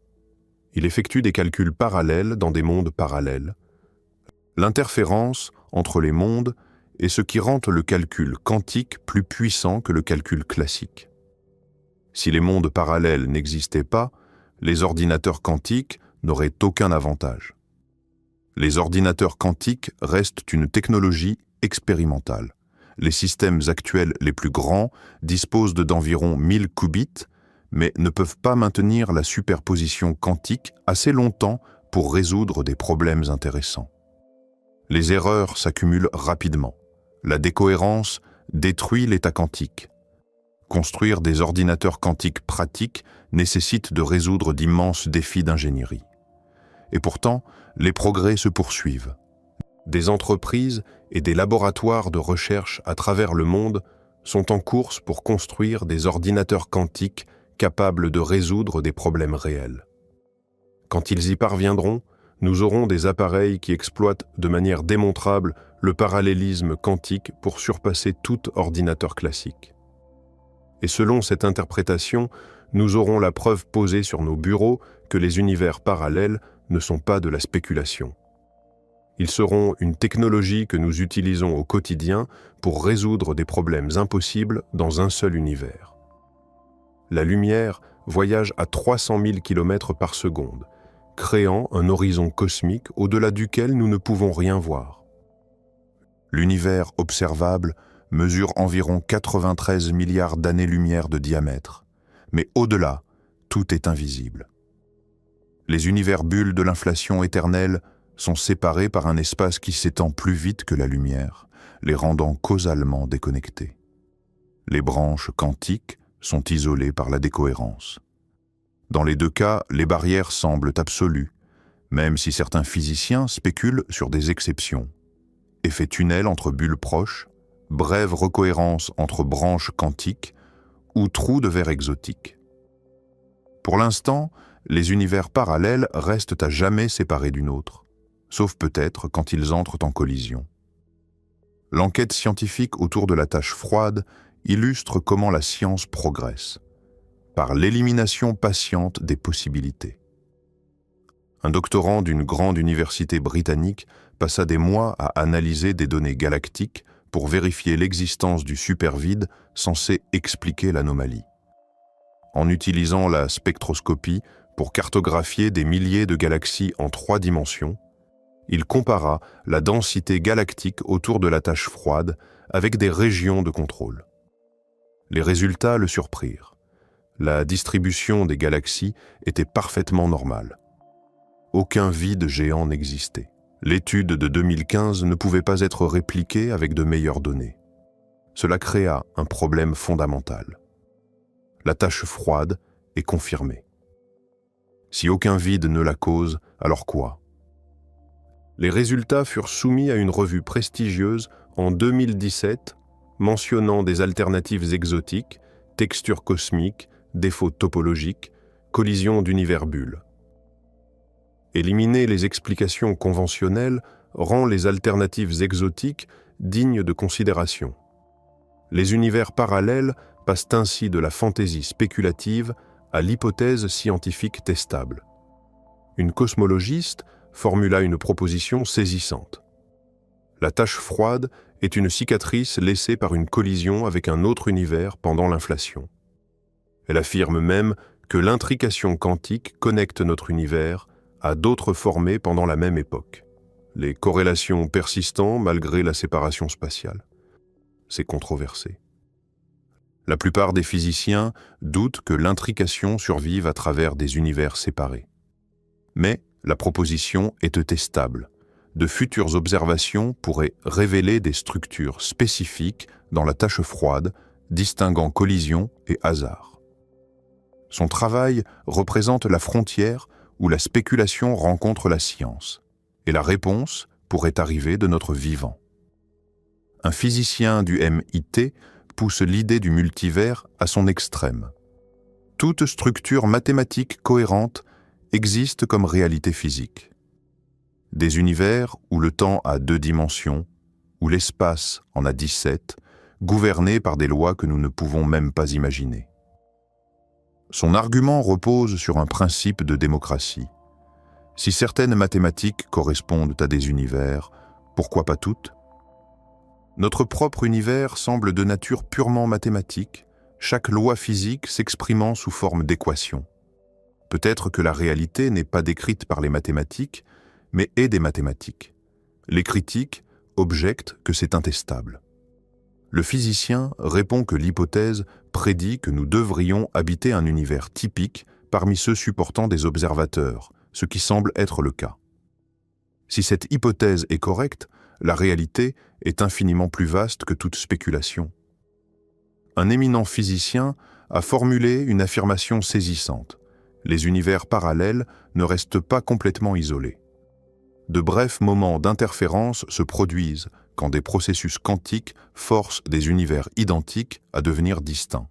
A: Il effectue des calculs parallèles dans des mondes parallèles. L'interférence entre les mondes est ce qui rend le calcul quantique plus puissant que le calcul classique. Si les mondes parallèles n'existaient pas, les ordinateurs quantiques n'auraient aucun avantage. Les ordinateurs quantiques restent une technologie expérimentale. Les systèmes actuels les plus grands disposent d'environ 1000 qubits, mais ne peuvent pas maintenir la superposition quantique assez longtemps pour résoudre des problèmes intéressants. Les erreurs s'accumulent rapidement.
B: La décohérence détruit l'état quantique. Construire des ordinateurs quantiques pratiques nécessite de résoudre d'immenses défis d'ingénierie. Et pourtant, les progrès se poursuivent. Des entreprises et des laboratoires de recherche à travers le monde sont en course pour construire des ordinateurs quantiques capables de résoudre des problèmes réels. Quand ils y parviendront, nous aurons des appareils qui exploitent de manière démontrable le parallélisme quantique pour surpasser tout ordinateur classique. Et selon cette interprétation, nous aurons la preuve posée sur nos bureaux que les univers parallèles ne sont pas de la spéculation. Ils seront une technologie que nous utilisons au quotidien pour résoudre des problèmes impossibles dans un seul univers. La lumière voyage à 300 000 km par seconde, créant un horizon cosmique au-delà duquel nous ne pouvons rien voir. L'univers observable mesure environ 93 milliards d'années-lumière de diamètre, mais au-delà, tout est invisible. Les univers bulles de l'inflation éternelle sont séparés par un espace qui s'étend plus vite que la lumière, les rendant causalement déconnectés. Les branches quantiques sont isolées par la décohérence. Dans les deux cas, les barrières semblent absolues, même si certains physiciens spéculent sur des exceptions. Effet tunnel entre bulles proches, brève recohérence entre branches quantiques ou trous de verre exotiques. Pour l'instant, les univers parallèles restent à jamais séparés d'une autre, sauf peut-être quand ils entrent en collision. L'enquête scientifique autour de la tache froide illustre comment la science progresse, par l'élimination patiente des possibilités. Un doctorant d'une grande université britannique passa des mois à analyser des données galactiques pour vérifier l'existence du supervide censé expliquer l'anomalie. En utilisant la spectroscopie pour cartographier des milliers de galaxies en 3 dimensions, il compara la densité galactique autour de la tache froide avec des régions de contrôle. Les résultats le surprirent. La distribution des galaxies était parfaitement normale. Aucun vide géant n'existait. L'étude de 2015 ne pouvait pas être répliquée avec de meilleures données. Cela créa un problème fondamental. La tache froide est confirmée. Si aucun vide ne la cause, alors quoi? Les résultats furent soumis à une revue prestigieuse en 2017, mentionnant des alternatives exotiques, textures cosmiques, défauts topologiques, collisions d'univers bulles. Éliminer les explications conventionnelles rend les alternatives exotiques dignes de considération. Les univers parallèles passent ainsi de la fantaisie spéculative à l'hypothèse scientifique testable. Une cosmologiste formula une proposition saisissante. La tache froide est une cicatrice laissée par une collision avec un autre univers pendant l'inflation. Elle affirme même que l'intrication quantique connecte notre univers à d'autres formés pendant la même époque. Les corrélations persistant malgré la séparation spatiale. C'est controversé. La plupart des physiciens doutent que l'intrication survive à travers des univers séparés. Mais la proposition est testable. De futures observations pourraient révéler des structures spécifiques dans la tache froide, distinguant collision et hasard. Son travail représente la frontière où la spéculation rencontre la science, et la réponse pourrait arriver de notre vivant. Un physicien du MIT pousse l'idée du multivers à son extrême. Toute structure mathématique cohérente existe comme réalité physique. Des univers où le temps a 2 dimensions, où l'espace en a 17, gouvernés par des lois que nous ne pouvons même pas imaginer. Son argument repose sur un principe de démocratie. Si certaines mathématiques correspondent à des univers, pourquoi pas toutes? Notre propre univers semble de nature purement mathématique, chaque loi physique s'exprimant sous forme d'équations. Peut-être que la réalité n'est pas décrite par les mathématiques, mais est des mathématiques. Les critiques objectent que c'est intestable. Le physicien répond que l'hypothèse prédit que nous devrions habiter un univers typique parmi ceux supportant des observateurs, ce qui semble être le cas. Si cette hypothèse est correcte,
A: la réalité est infiniment plus vaste que toute spéculation. Un éminent physicien a formulé une affirmation saisissante. Les univers parallèles ne restent pas complètement isolés. De brefs moments d'interférence se produisent quand des processus quantiques forcent des univers identiques à devenir distincts.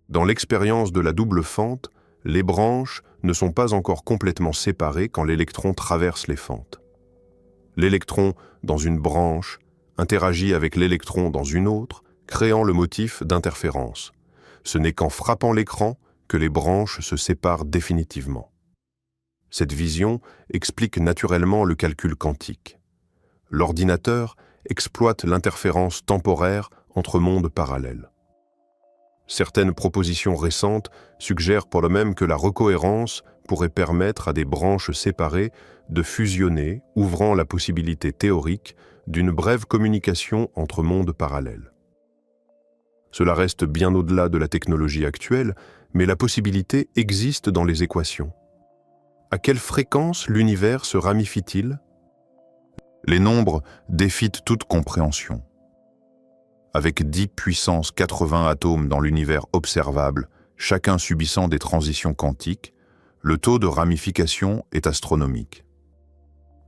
A: Dans l'expérience de la double fente, les branches ne sont pas encore complètement séparées quand l'électron traverse les fentes. L'électron dans une branche interagit avec l'électron dans une autre, créant le motif d'interférence. Ce n'est qu'en frappant l'écran que les branches se séparent définitivement. Cette vision explique naturellement le calcul quantique. L'ordinateur exploite l'interférence temporaire entre mondes parallèles. Certaines propositions récentes suggèrent pour le même que la recohérence pourrait permettre à des branches séparées de fusionner, ouvrant la possibilité théorique d'une brève communication entre mondes parallèles. Cela reste bien au-delà de la technologie actuelle, mais la possibilité existe dans les équations. À quelle fréquence l'univers se ramifie-t-il ? Les nombres défient toute compréhension. Avec 10 puissance 80 atomes dans l'univers observable, chacun subissant des transitions quantiques, le taux de ramification est astronomique.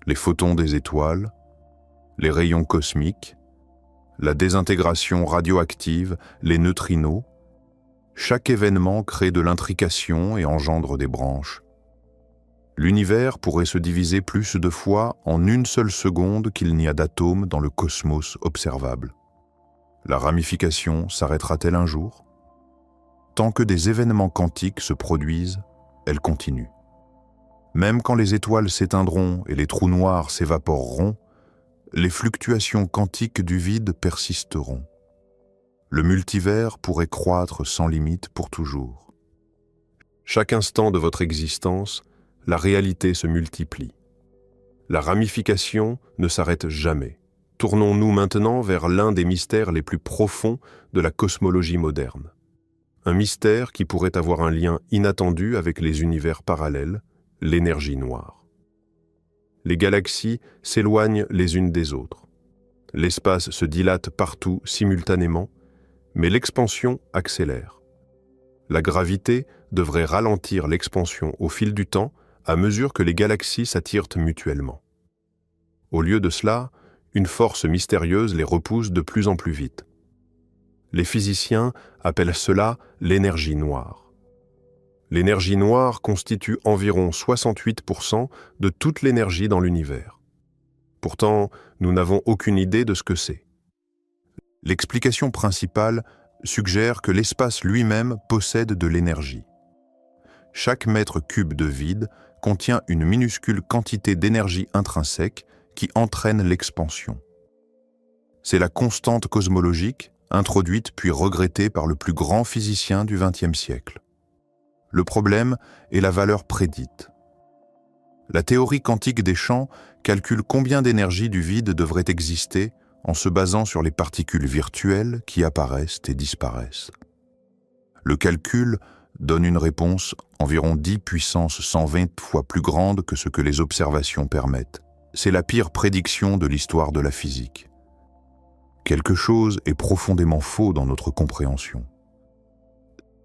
A: Les photons des étoiles, les rayons cosmiques, la désintégration radioactive, les neutrinos, chaque événement crée de l'intrication et engendre des branches. L'univers pourrait se diviser plus de fois en une seule seconde qu'il n'y a d'atomes dans le cosmos observable. La ramification s'arrêtera-t-elle un jour ? Tant que des événements quantiques se produisent, elle continue. Même quand les étoiles s'éteindront et les trous noirs s'évaporeront, les fluctuations quantiques du vide persisteront. Le multivers pourrait croître sans limite pour toujours. Chaque instant de votre existence, la réalité se multiplie. La ramification ne s'arrête jamais. Tournons-nous maintenant vers l'un des mystères les plus profonds de la cosmologie moderne. Un mystère qui pourrait avoir un lien inattendu avec les univers parallèles, l'énergie noire. Les galaxies s'éloignent les unes des autres. L'espace se dilate partout simultanément, mais l'expansion accélère. La gravité devrait ralentir l'expansion au fil du temps à mesure que les galaxies s'attirent mutuellement. Au lieu de cela, une force mystérieuse les repousse de plus en plus vite. Les physiciens appellent cela l'énergie noire. L'énergie noire constitue environ 68% de toute l'énergie dans l'univers. Pourtant, nous n'avons aucune idée de ce que c'est. L'explication principale suggère que l'espace lui-même possède de l'énergie. Chaque mètre cube de vide contient une minuscule quantité d'énergie intrinsèque qui entraîne l'expansion. C'est la constante cosmologique, introduite puis regrettée par le plus grand physicien du XXe siècle. Le problème est la valeur prédite. La théorie quantique des champs calcule combien d'énergie du vide devrait exister en se basant sur les particules virtuelles qui apparaissent et disparaissent. Le calcul donne une réponse environ 10 puissance 120 fois plus grande que ce que les observations permettent. C'est la pire prédiction de l'histoire de la physique. Quelque chose est profondément faux dans notre compréhension.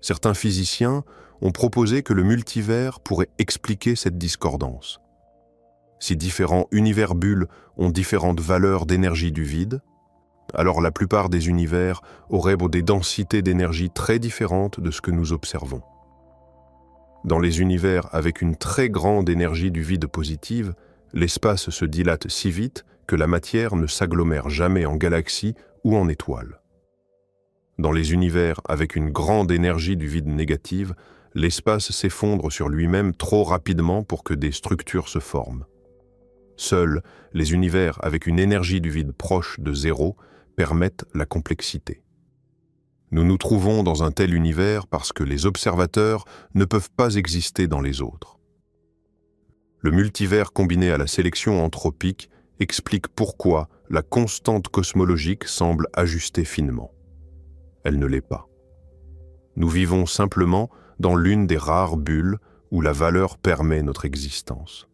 A: Certains physiciens ont proposé que le multivers pourrait expliquer cette discordance. Si différents univers-bulles ont différentes valeurs d'énergie du vide, alors la plupart des univers auraient des densités d'énergie très différentes de ce que nous observons. Dans les univers avec une très grande énergie du vide positive, l'espace se dilate si vite que la matière ne s'agglomère jamais en galaxies ou en étoiles. Dans les univers avec une grande énergie du vide négative, l'espace s'effondre sur lui-même trop rapidement pour que des structures se forment. Seuls les univers avec une énergie du vide proche de zéro permettent la complexité. Nous nous trouvons dans un tel univers parce que les observateurs ne peuvent pas exister dans les autres. Le multivers combiné à la sélection anthropique explique pourquoi la constante cosmologique semble ajustée finement. Elle ne l'est pas. Nous vivons simplement dans l'une des rares bulles où la valeur permet notre existence.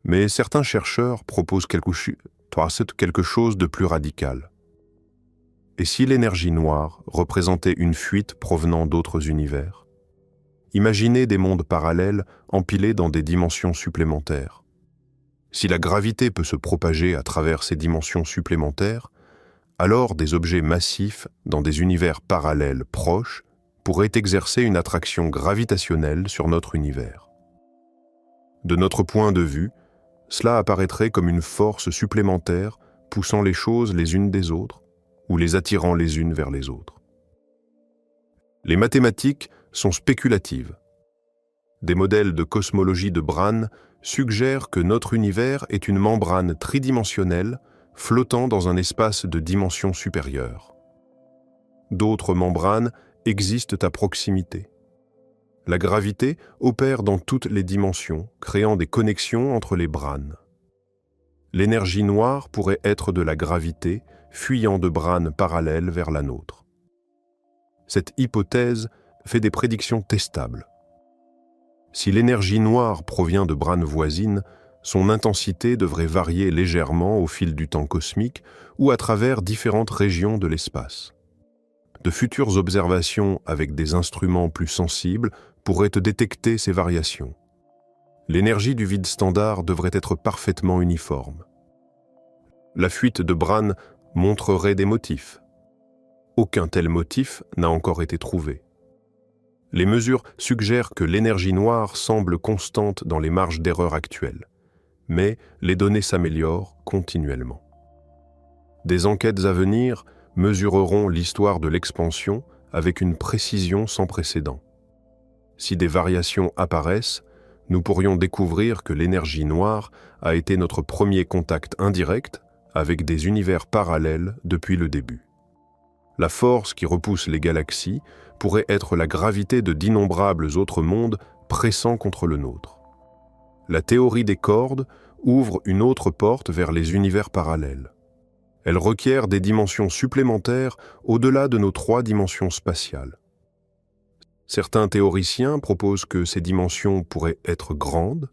A: Mais certains chercheurs proposent quelque chose de plus radical. Et si l'énergie noire représentait une fuite provenant d'autres univers? Imaginez des mondes parallèles empilés dans des dimensions supplémentaires. Si la gravité peut se propager à travers ces dimensions supplémentaires, alors des objets massifs dans des univers parallèles proches pourraient exercer une attraction gravitationnelle sur notre univers. De notre point de vue, cela apparaîtrait comme une force supplémentaire poussant les choses les unes des autres ou les attirant les unes vers les autres. Les mathématiques sont spéculatives. Des modèles de cosmologie de Brane suggèrent que notre univers est une membrane tridimensionnelle flottant dans un espace de dimension supérieure. D'autres membranes existent à proximité. La gravité opère dans toutes les dimensions, créant des connexions entre les branes. L'énergie noire pourrait être de la gravité, fuyant de branes parallèles vers la nôtre. Cette hypothèse fait des prédictions testables. Si l'énergie noire provient de branes voisines, son intensité devrait varier légèrement au fil du temps cosmique ou à travers différentes régions de l'espace. De futures observations avec des instruments plus sensibles pourraient détecter ces variations. L'énergie du vide standard devrait être parfaitement uniforme. La fuite de Brane montrerait des motifs. Aucun tel motif n'a encore été trouvé. Les mesures suggèrent que l'énergie noire semble constante dans les marges d'erreur actuelles, mais les données s'améliorent continuellement. Des enquêtes à venir mesureront l'histoire de l'expansion avec une précision sans précédent. Si des variations apparaissent, nous pourrions découvrir que l'énergie noire a été notre premier contact indirect avec des univers parallèles depuis le début. La force qui repousse les galaxies pourrait être la gravité de d'innombrables autres mondes pressant contre le nôtre. La théorie des cordes ouvre une autre porte vers les univers parallèles. Elle requiert des dimensions supplémentaires au-delà de nos 3 dimensions spatiales. Certains théoriciens proposent que ces dimensions pourraient être grandes.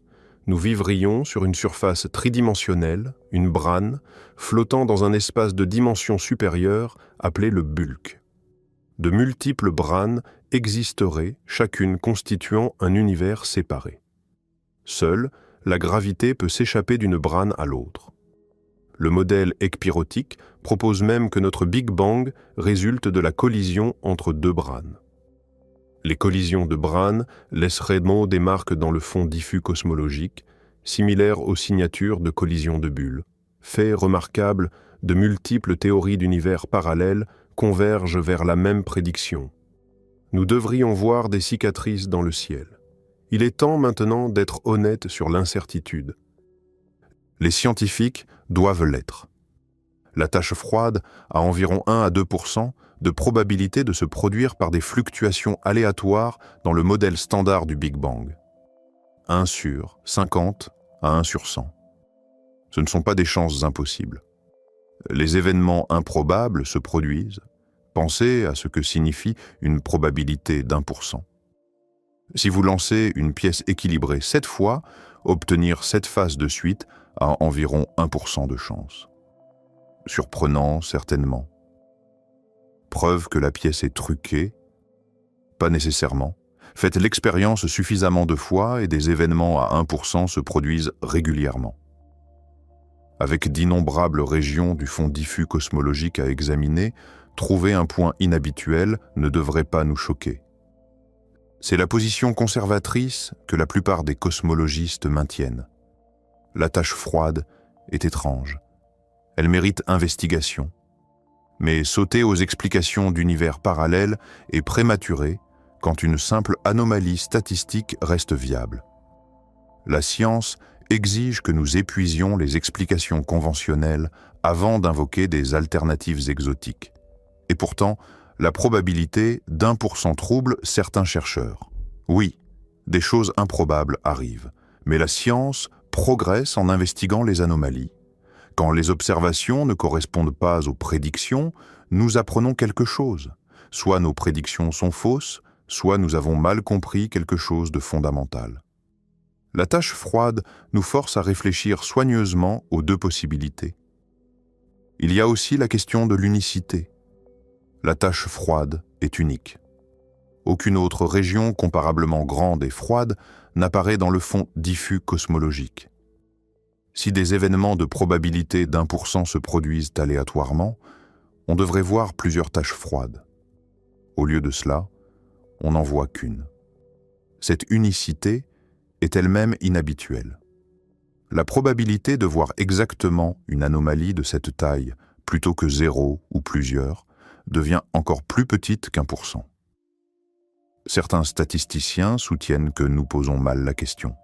A: Nous vivrions sur une surface tridimensionnelle, une brane, flottant dans un espace de dimension supérieure appelé le bulk. De multiples branes existeraient, chacune constituant un univers séparé. Seule, la gravité peut s'échapper d'une brane à l'autre. Le modèle ekpyrotique propose même que notre Big Bang résulte de la collision entre 2 branes. Les collisions de branes laisseraient des marques dans le fond diffus cosmologique, similaires aux signatures de collisions de bulles. Fait remarquable, de multiples théories d'univers parallèles convergent vers la même prédiction. Nous devrions voir des cicatrices dans le ciel. Il est temps maintenant d'être honnête sur l'incertitude. Les scientifiques doivent l'être. La tache froide a environ 1 à 2% de probabilité de se produire par des fluctuations aléatoires dans le modèle standard du Big Bang. 1 sur 50 à 1 sur 100. Ce ne sont pas des chances impossibles. Les événements improbables se produisent. Pensez à ce que signifie une probabilité d'1%. Si vous lancez une pièce équilibrée 7 fois, obtenir 7 faces de suite a environ 1% de chance. Surprenant, certainement. Preuve que la pièce est truquée? Pas nécessairement. Faites l'expérience suffisamment de fois et des événements à 1% se produisent régulièrement. Avec d'innombrables régions du fond diffus cosmologique à examiner, trouver un point inhabituel ne devrait pas nous choquer. C'est la position conservatrice que la plupart des cosmologistes maintiennent. La tache froide est étrange. Elle mérite investigation. Mais sauter aux explications d'univers parallèles est prématuré quand une simple anomalie statistique reste viable. La science exige que nous épuisions les explications conventionnelles avant d'invoquer des alternatives exotiques. Et pourtant, la probabilité d'1% trouble certains chercheurs. Oui, des choses improbables arrivent, mais la science progresse en investiguant les anomalies. Quand les observations ne correspondent pas aux prédictions, nous apprenons quelque chose. Soit nos prédictions sont fausses, soit nous avons mal compris quelque chose de fondamental.
B: La tâche froide nous force à réfléchir soigneusement aux deux possibilités. Il y a aussi la question de l'unicité. La tâche froide est unique. Aucune autre région comparablement grande et froide n'apparaît dans le fond diffus cosmologique. Si des événements de probabilité d'1% se produisent aléatoirement, on devrait voir plusieurs tâches froides. Au lieu de cela, on n'en voit qu'une. Cette unicité est elle-même inhabituelle. La probabilité de voir exactement une anomalie de cette taille plutôt que 0 ou plusieurs devient encore plus petite qu'1%. Certains statisticiens soutiennent que nous posons mal la question.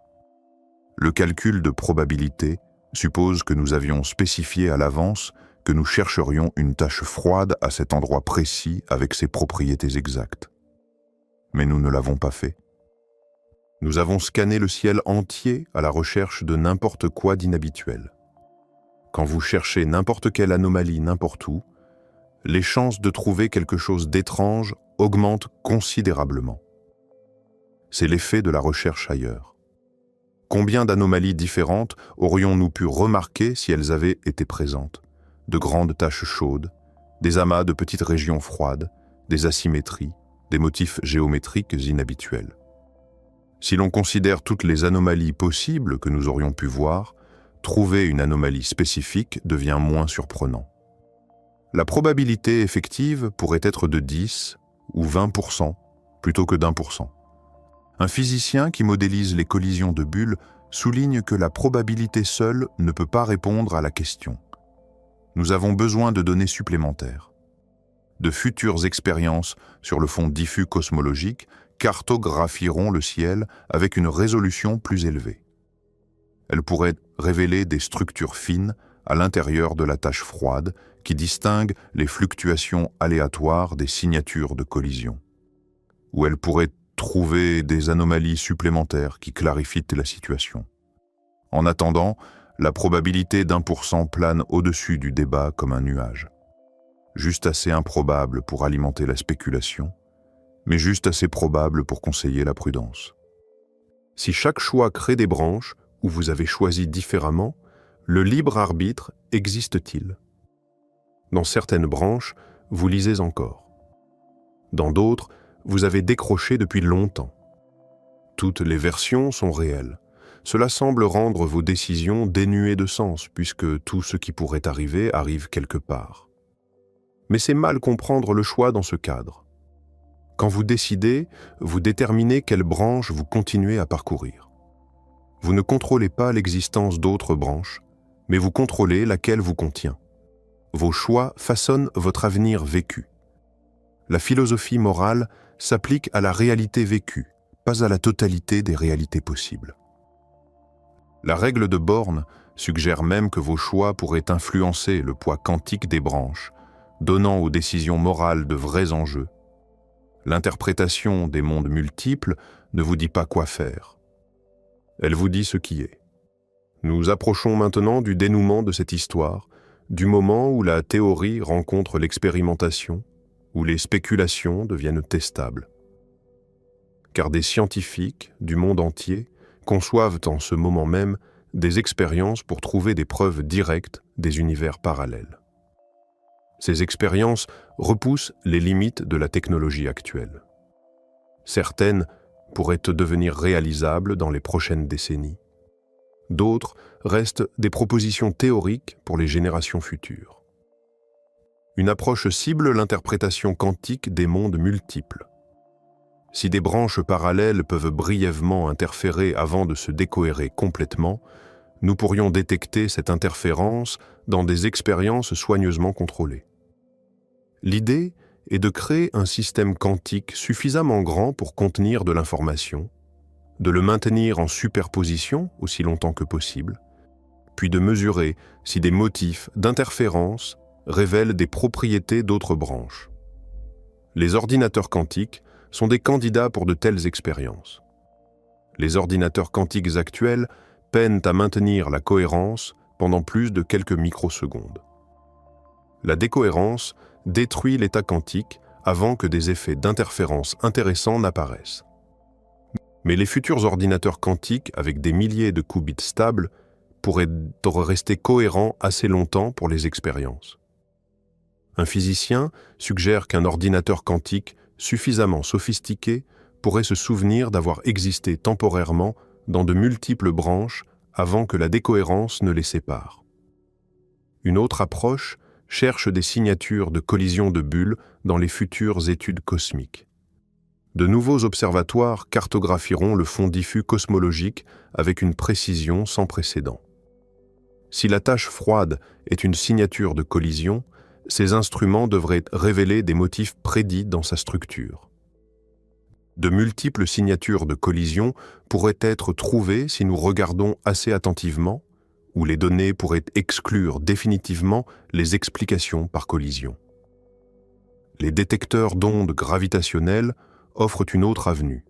B: Le calcul de probabilité suppose que nous avions spécifié à l'avance que nous chercherions une tâche froide à cet endroit précis avec ses propriétés exactes. Mais nous ne l'avons pas fait. Nous avons scanné le ciel entier à la recherche de n'importe quoi d'inhabituel. Quand vous cherchez n'importe quelle anomalie n'importe où, les chances de trouver quelque chose d'étrange augmentent considérablement. C'est l'effet de la recherche ailleurs. Combien d'anomalies différentes aurions-nous pu remarquer si elles avaient été présentes? De grandes taches chaudes, des amas de petites régions froides, des asymétries, des motifs géométriques inhabituels. Si l'on considère toutes les anomalies possibles que nous aurions pu voir, trouver une anomalie spécifique devient moins surprenant. La probabilité effective pourrait être de 10 ou 20% plutôt que d'1%. Un physicien qui modélise les collisions de bulles souligne que la probabilité seule ne peut pas répondre à la question. Nous avons besoin de données supplémentaires. De futures expériences sur le fond diffus cosmologique cartographieront le ciel avec une résolution plus élevée. Elles pourraient révéler des structures fines à l'intérieur de la tache froide qui distinguent les fluctuations aléatoires des signatures de collision. Ou elles pourraient trouver des anomalies supplémentaires qui clarifient la situation. En attendant, la probabilité d'1% plane au-dessus du débat comme un nuage. Juste assez improbable pour alimenter la spéculation, mais juste assez probable pour conseiller la prudence. Si chaque choix crée des branches où vous avez choisi différemment, le libre arbitre existe-t-il? Dans certaines branches, vous lisez encore. Dans d'autres, vous avez décroché depuis longtemps. Toutes les versions sont réelles. Cela semble rendre vos décisions dénuées de sens, puisque tout ce qui pourrait arriver arrive quelque part. Mais c'est mal comprendre le choix dans ce cadre. Quand vous décidez, vous déterminez quelle branche vous continuez à parcourir. Vous ne contrôlez pas l'existence d'autres branches, mais vous contrôlez laquelle vous contient. Vos choix façonnent votre avenir vécu. La philosophie morale s'applique à la réalité vécue, pas à la totalité des réalités possibles. La règle de Born suggère même que vos choix pourraient influencer le poids quantique des branches, donnant aux décisions morales de vrais enjeux. L'interprétation des mondes multiples ne vous dit pas quoi faire. Elle vous dit ce qui est. Nous approchons maintenant du dénouement de cette histoire, du moment où la théorie rencontre l'expérimentation, où les spéculations deviennent testables. Car des scientifiques du monde entier conçoivent en ce moment même des expériences pour trouver des preuves directes des univers parallèles. Ces expériences repoussent les limites de la technologie actuelle. Certaines pourraient devenir réalisables dans les prochaines décennies. D'autres restent des propositions théoriques pour les générations futures. Une approche cible l'interprétation quantique des mondes multiples. Si des branches parallèles peuvent brièvement interférer avant de se décohérer complètement, nous pourrions détecter cette interférence dans des expériences soigneusement contrôlées. L'idée est de créer un système quantique suffisamment grand pour contenir de l'information, de le maintenir en superposition aussi longtemps que possible, puis de mesurer si des motifs d'interférence révèlent des propriétés d'autres branches. Les ordinateurs quantiques sont des candidats pour de telles expériences. Les ordinateurs quantiques actuels peinent à maintenir la cohérence pendant plus de quelques microsecondes. La décohérence détruit l'état quantique avant que des effets d'interférence intéressants n'apparaissent.
A: Mais les futurs ordinateurs quantiques, avec des milliers de qubits stables, pourraient rester cohérents assez longtemps pour les expériences. Un physicien suggère qu'un ordinateur quantique suffisamment sophistiqué pourrait se souvenir d'avoir existé temporairement dans de multiples branches avant que la décohérence ne les sépare. Une autre approche cherche des signatures de collision de bulles dans les futures études cosmiques. De nouveaux observatoires cartographieront le fond diffus cosmologique avec une précision sans précédent. Si la tache froide est une signature de collision, ces instruments devraient révéler des motifs prédits dans sa structure. De multiples signatures de collision pourraient être trouvées si nous regardons assez attentivement, ou les données pourraient exclure définitivement les explications par collision. Les détecteurs d'ondes gravitationnelles offrent une autre avenue.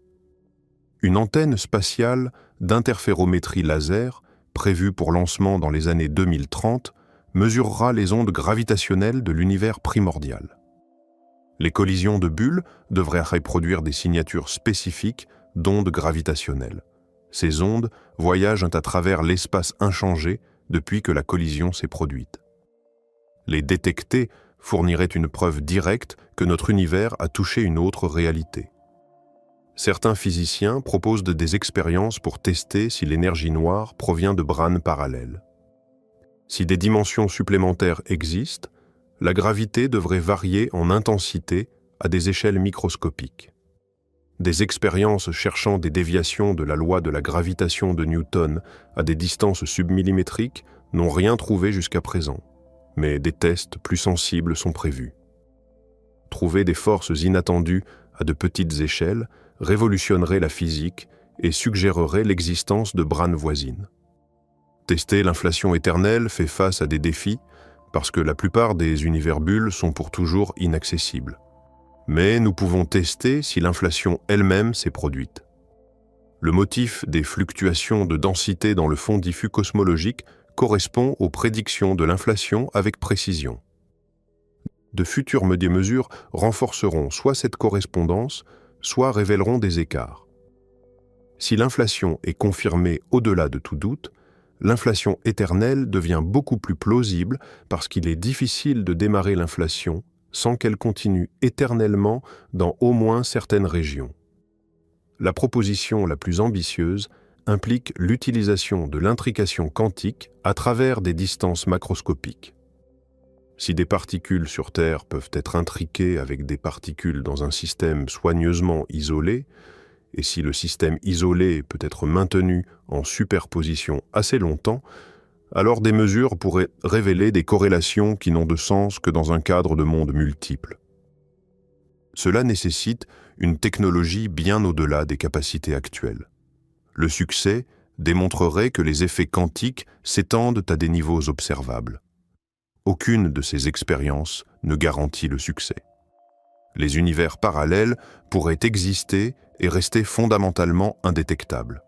A: Une antenne spatiale d'interférométrie laser, prévue pour lancement dans les années 2030, mesurera les ondes gravitationnelles de l'univers primordial. Les collisions de bulles devraient reproduire des signatures spécifiques d'ondes gravitationnelles. Ces ondes voyagent à travers l'espace inchangé depuis que la collision s'est produite. Les détecter fournirait une preuve directe que notre univers a touché une autre réalité. Certains physiciens proposent des expériences pour tester si l'énergie noire provient de brânes parallèles. Si des dimensions supplémentaires existent, la gravité devrait varier en intensité à des échelles microscopiques. Des expériences cherchant des déviations de la loi de la gravitation de Newton à des distances submillimétriques n'ont rien trouvé jusqu'à présent, mais des tests plus sensibles sont prévus. Trouver des forces inattendues à de petites échelles révolutionnerait la physique et suggérerait l'existence de brânes voisines. Tester l'inflation éternelle fait face à des défis parce que la plupart des univers bulles sont pour toujours inaccessibles. Mais nous pouvons tester si l'inflation elle-même s'est produite. Le motif des fluctuations de densité dans le fond diffus cosmologique correspond aux prédictions de l'inflation avec précision. De futures mesures renforceront soit cette correspondance, soit révéleront des écarts. Si l'inflation est confirmée au-delà de tout doute, l'inflation éternelle devient beaucoup plus plausible parce qu'il est difficile de démarrer l'inflation sans qu'elle continue éternellement dans au moins certaines régions. La proposition la plus ambitieuse implique l'utilisation de l'intrication quantique à travers des distances macroscopiques. Si des particules sur Terre peuvent être intriquées avec des particules dans un système soigneusement isolé, et si le système isolé peut être maintenu en superposition assez longtemps, alors des mesures pourraient révéler des corrélations qui n'ont de sens que dans un cadre de monde multiple. Cela nécessite une technologie bien au-delà des capacités actuelles. Le succès démontrerait que les effets quantiques s'étendent à des niveaux observables. Aucune de ces expériences ne garantit le succès. Les univers parallèles pourraient exister et rester fondamentalement indétectables,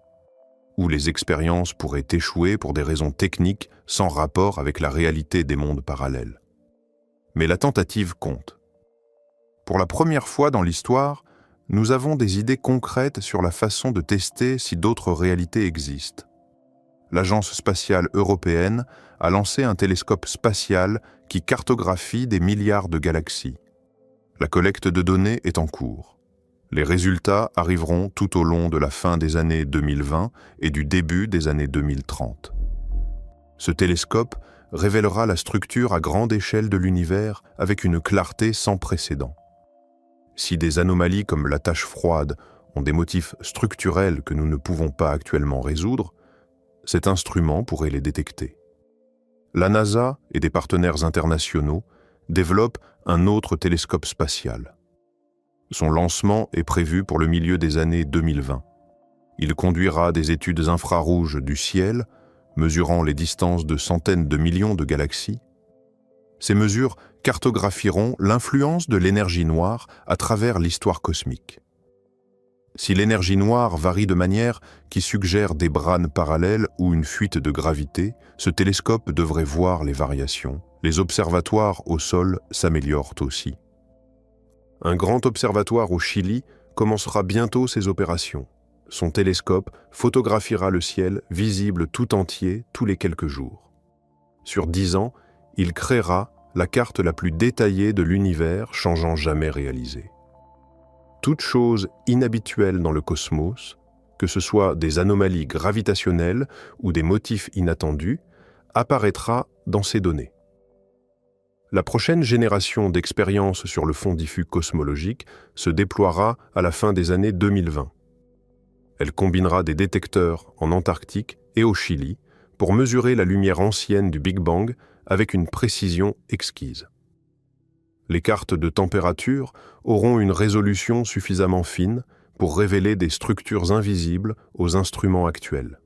A: ou les expériences pourraient échouer pour des raisons techniques sans rapport avec la réalité des mondes parallèles. Mais la tentative compte. Pour la première fois dans l'histoire, nous avons des idées concrètes sur la façon de tester si d'autres réalités existent. L'Agence spatiale européenne a lancé un télescope spatial qui cartographie des milliards de galaxies. La collecte de données est en cours. Les résultats arriveront tout au long de la fin des années 2020 et du début des années 2030. Ce télescope révélera la structure à grande échelle de l'univers avec une clarté sans précédent. Si des anomalies comme la tache froide ont des motifs structurels que nous ne pouvons pas actuellement résoudre, cet instrument pourrait les détecter. La NASA et des partenaires internationaux développent un autre télescope spatial. Son lancement est prévu pour le milieu des années 2020. Il conduira des études infrarouges du ciel, mesurant les distances de centaines de millions de galaxies. Ces mesures cartographieront l'influence de l'énergie noire à travers l'histoire cosmique. Si l'énergie noire varie de manière qui suggère des brânes parallèles ou une fuite de gravité, ce télescope devrait voir les variations. Les observatoires au sol s'améliorent aussi. Un grand observatoire au Chili commencera bientôt ses opérations. son télescope photographiera le ciel visible tout entier tous les quelques jours. Sur 10 ans, il créera la carte la plus détaillée de l'univers changeant jamais réalisée. Toute chose inhabituelle dans le cosmos, que ce soit des anomalies gravitationnelles ou des motifs inattendus, apparaîtra dans ces données. La prochaine génération d'expériences sur le fond diffus cosmologique se déploiera à la fin des années 2020. Elle combinera des détecteurs en Antarctique et au Chili pour mesurer la lumière ancienne du Big Bang avec une précision exquise. Les cartes de température auront une résolution suffisamment fine pour révéler des structures invisibles aux instruments actuels.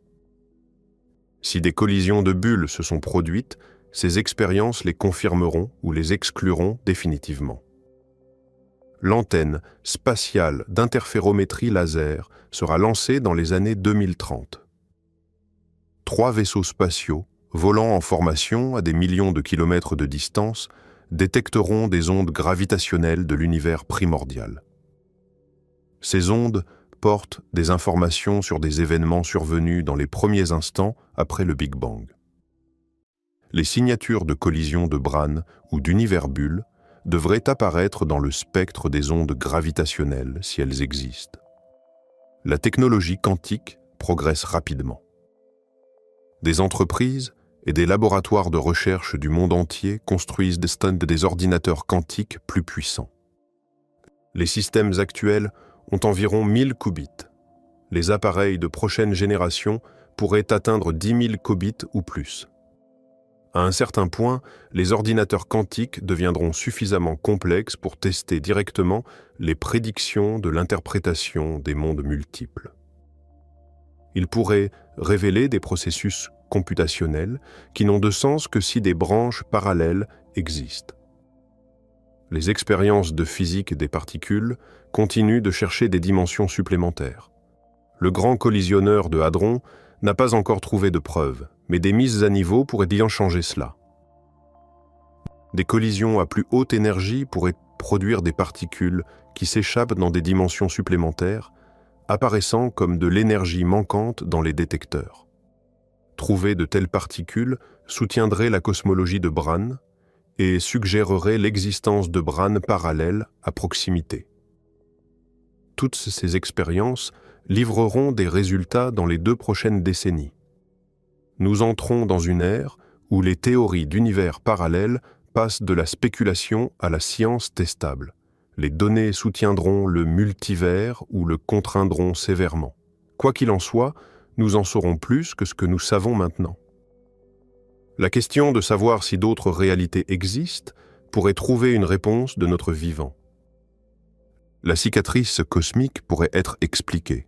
A: Si des collisions de bulles se sont produites, ces expériences les confirmeront ou les excluront définitivement. L'antenne spatiale d'interférométrie laser sera lancée dans les années 2030. 3 vaisseaux spatiaux, volant en formation à des millions de kilomètres de distance, détecteront des ondes gravitationnelles de l'univers primordial. Ces ondes portent des informations sur des événements survenus dans les premiers instants après le Big Bang. Les signatures de collision de Brane ou d'univers-bulles devraient apparaître dans le spectre des ondes gravitationnelles si elles existent. La technologie quantique progresse rapidement. Des entreprises et des laboratoires de recherche du monde entier construisent des ordinateurs quantiques plus puissants. Les systèmes actuels ont environ 1000 qubits. Les appareils de prochaine génération pourraient atteindre 10 000 qubits ou plus. À un certain point, les ordinateurs quantiques deviendront suffisamment complexes pour tester directement les prédictions de l'interprétation des mondes multiples. Ils pourraient révéler des processus computationnels qui n'ont de sens que si des branches parallèles existent. Les expériences de physique des particules continuent de chercher des dimensions supplémentaires. Le grand collisionneur de Hadron n'a pas encore trouvé de preuves, mais des mises à niveau pourraient bien changer cela. Des collisions à plus haute énergie pourraient produire des particules qui s'échappent dans des dimensions supplémentaires, apparaissant comme de l'énergie manquante dans les détecteurs. Trouver de telles particules soutiendrait la cosmologie de Brane et suggérerait l'existence de branes parallèles à proximité. Toutes ces expériences livreront des résultats dans les 2 prochaines décennies. Nous entrons dans une ère où les théories d'univers parallèles passent de la spéculation à la science testable. Les données soutiendront le multivers ou le contraindront sévèrement. Quoi qu'il en soit, nous en saurons plus que ce que nous savons maintenant. La question de savoir si d'autres réalités existent pourrait trouver une réponse de notre vivant. La cicatrice cosmique pourrait être expliquée.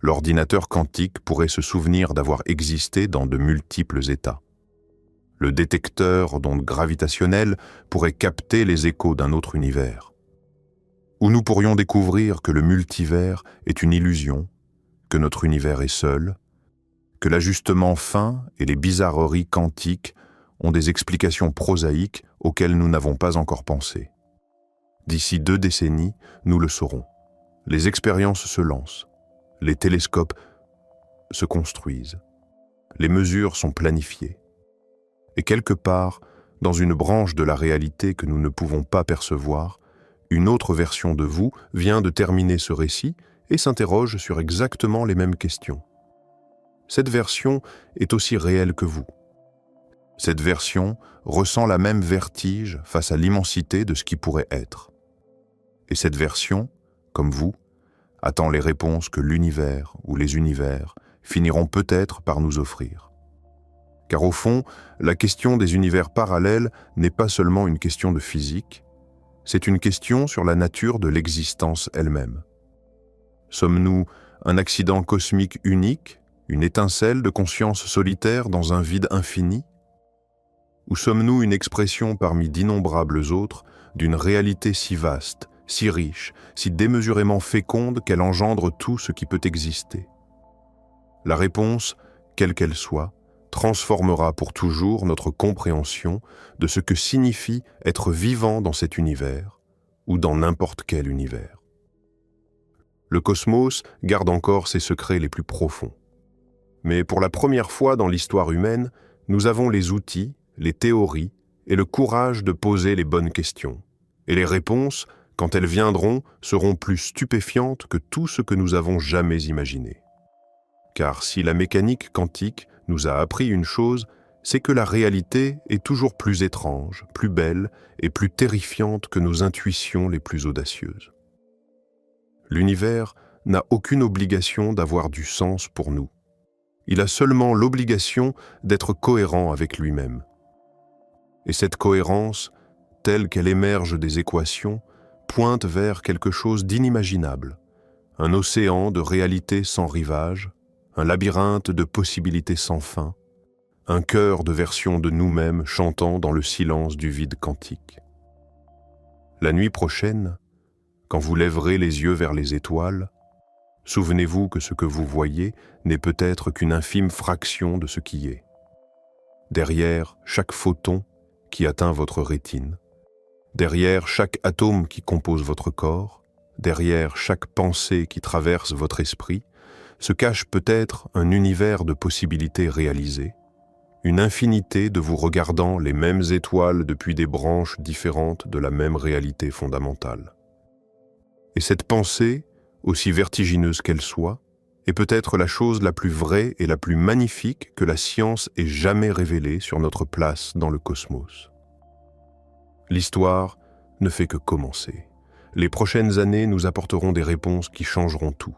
A: L'ordinateur quantique pourrait se souvenir d'avoir existé dans de multiples états. Le détecteur d'ondes gravitationnelles pourrait capter les échos d'un autre univers. Ou nous pourrions découvrir que le multivers est une illusion, que notre univers est seul, que l'ajustement fin et les bizarreries quantiques ont des explications prosaïques auxquelles nous n'avons pas encore pensé. D'ici 2 décennies, nous le saurons. Les expériences se lancent. Les télescopes se construisent. Les mesures sont planifiées. Et quelque part, dans une branche de la réalité que nous ne pouvons pas percevoir, une autre version de vous vient de terminer ce récit et s'interroge sur exactement les mêmes questions. Cette version est aussi réelle que vous. Cette version ressent la même vertige face à l'immensité de ce qui pourrait être. Et cette version, comme vous, attend les réponses que l'univers ou les univers finiront peut-être par nous offrir. Car au fond, la question des univers parallèles n'est pas seulement une question de physique, c'est une question sur la nature de l'existence elle-même. Sommes-nous un accident cosmique unique, une étincelle de conscience solitaire dans un vide infini? Ou sommes-nous une expression parmi d'innombrables autres d'une réalité si vaste, si riche, si démesurément féconde qu'elle engendre tout ce qui peut exister? La réponse, quelle qu'elle soit, transformera pour toujours notre compréhension de ce que signifie être vivant dans cet univers ou dans n'importe quel univers. Le cosmos garde encore ses secrets les plus profonds. Mais pour la première fois dans l'histoire humaine, nous avons les outils, les théories et le courage de poser les bonnes questions. Et les réponses, quand elles viendront, seront plus stupéfiantes que tout ce que nous avons jamais imaginé. Car si la mécanique quantique nous a appris une chose, c'est que la réalité est toujours plus étrange, plus belle et plus terrifiante que nos intuitions les plus audacieuses. L'univers n'a aucune obligation d'avoir du sens pour nous. Il a seulement l'obligation d'être cohérent avec lui-même. Et cette cohérence, telle qu'elle émerge des équations, pointe vers quelque chose d'inimaginable, un océan de réalités sans rivage, un labyrinthe de possibilités sans fin, un chœur de versions de nous-mêmes chantant dans le silence du vide quantique. La nuit prochaine, quand vous lèverez les yeux vers les étoiles, souvenez-vous que ce que vous voyez n'est peut-être qu'une infime fraction de ce qui est. Derrière chaque photon qui atteint votre rétine, derrière chaque atome qui compose votre corps, derrière chaque pensée qui traverse votre esprit, se cache peut-être un univers de possibilités réalisées, une infinité de vous regardant les mêmes étoiles depuis des branches différentes de la même réalité fondamentale. Et cette pensée, aussi vertigineuse qu'elle soit, est peut-être la chose la plus vraie et la plus magnifique que la science ait jamais révélée sur notre place dans le cosmos. L'histoire ne fait que commencer. Les prochaines années nous apporteront des réponses qui changeront tout.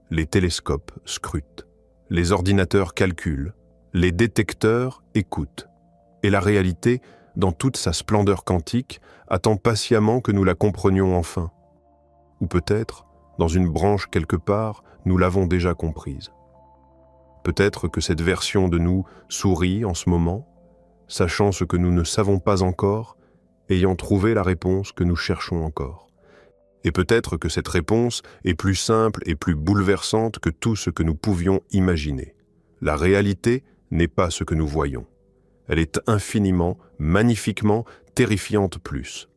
A: Les télescopes scrutent, les ordinateurs calculent, les détecteurs écoutent. Et la réalité, dans toute sa splendeur quantique, attend patiemment que nous la comprenions enfin. Ou peut-être, dans une branche quelque part, nous l'avons déjà comprise. Peut-être que cette version de nous sourit en ce moment, sachant ce que nous ne savons pas encore, ayant trouvé la réponse que nous cherchons encore. Et peut-être que cette réponse est plus simple et plus bouleversante que tout ce que nous pouvions imaginer. La réalité n'est pas ce que nous voyons. Elle est infiniment, magnifiquement, terrifiante plus.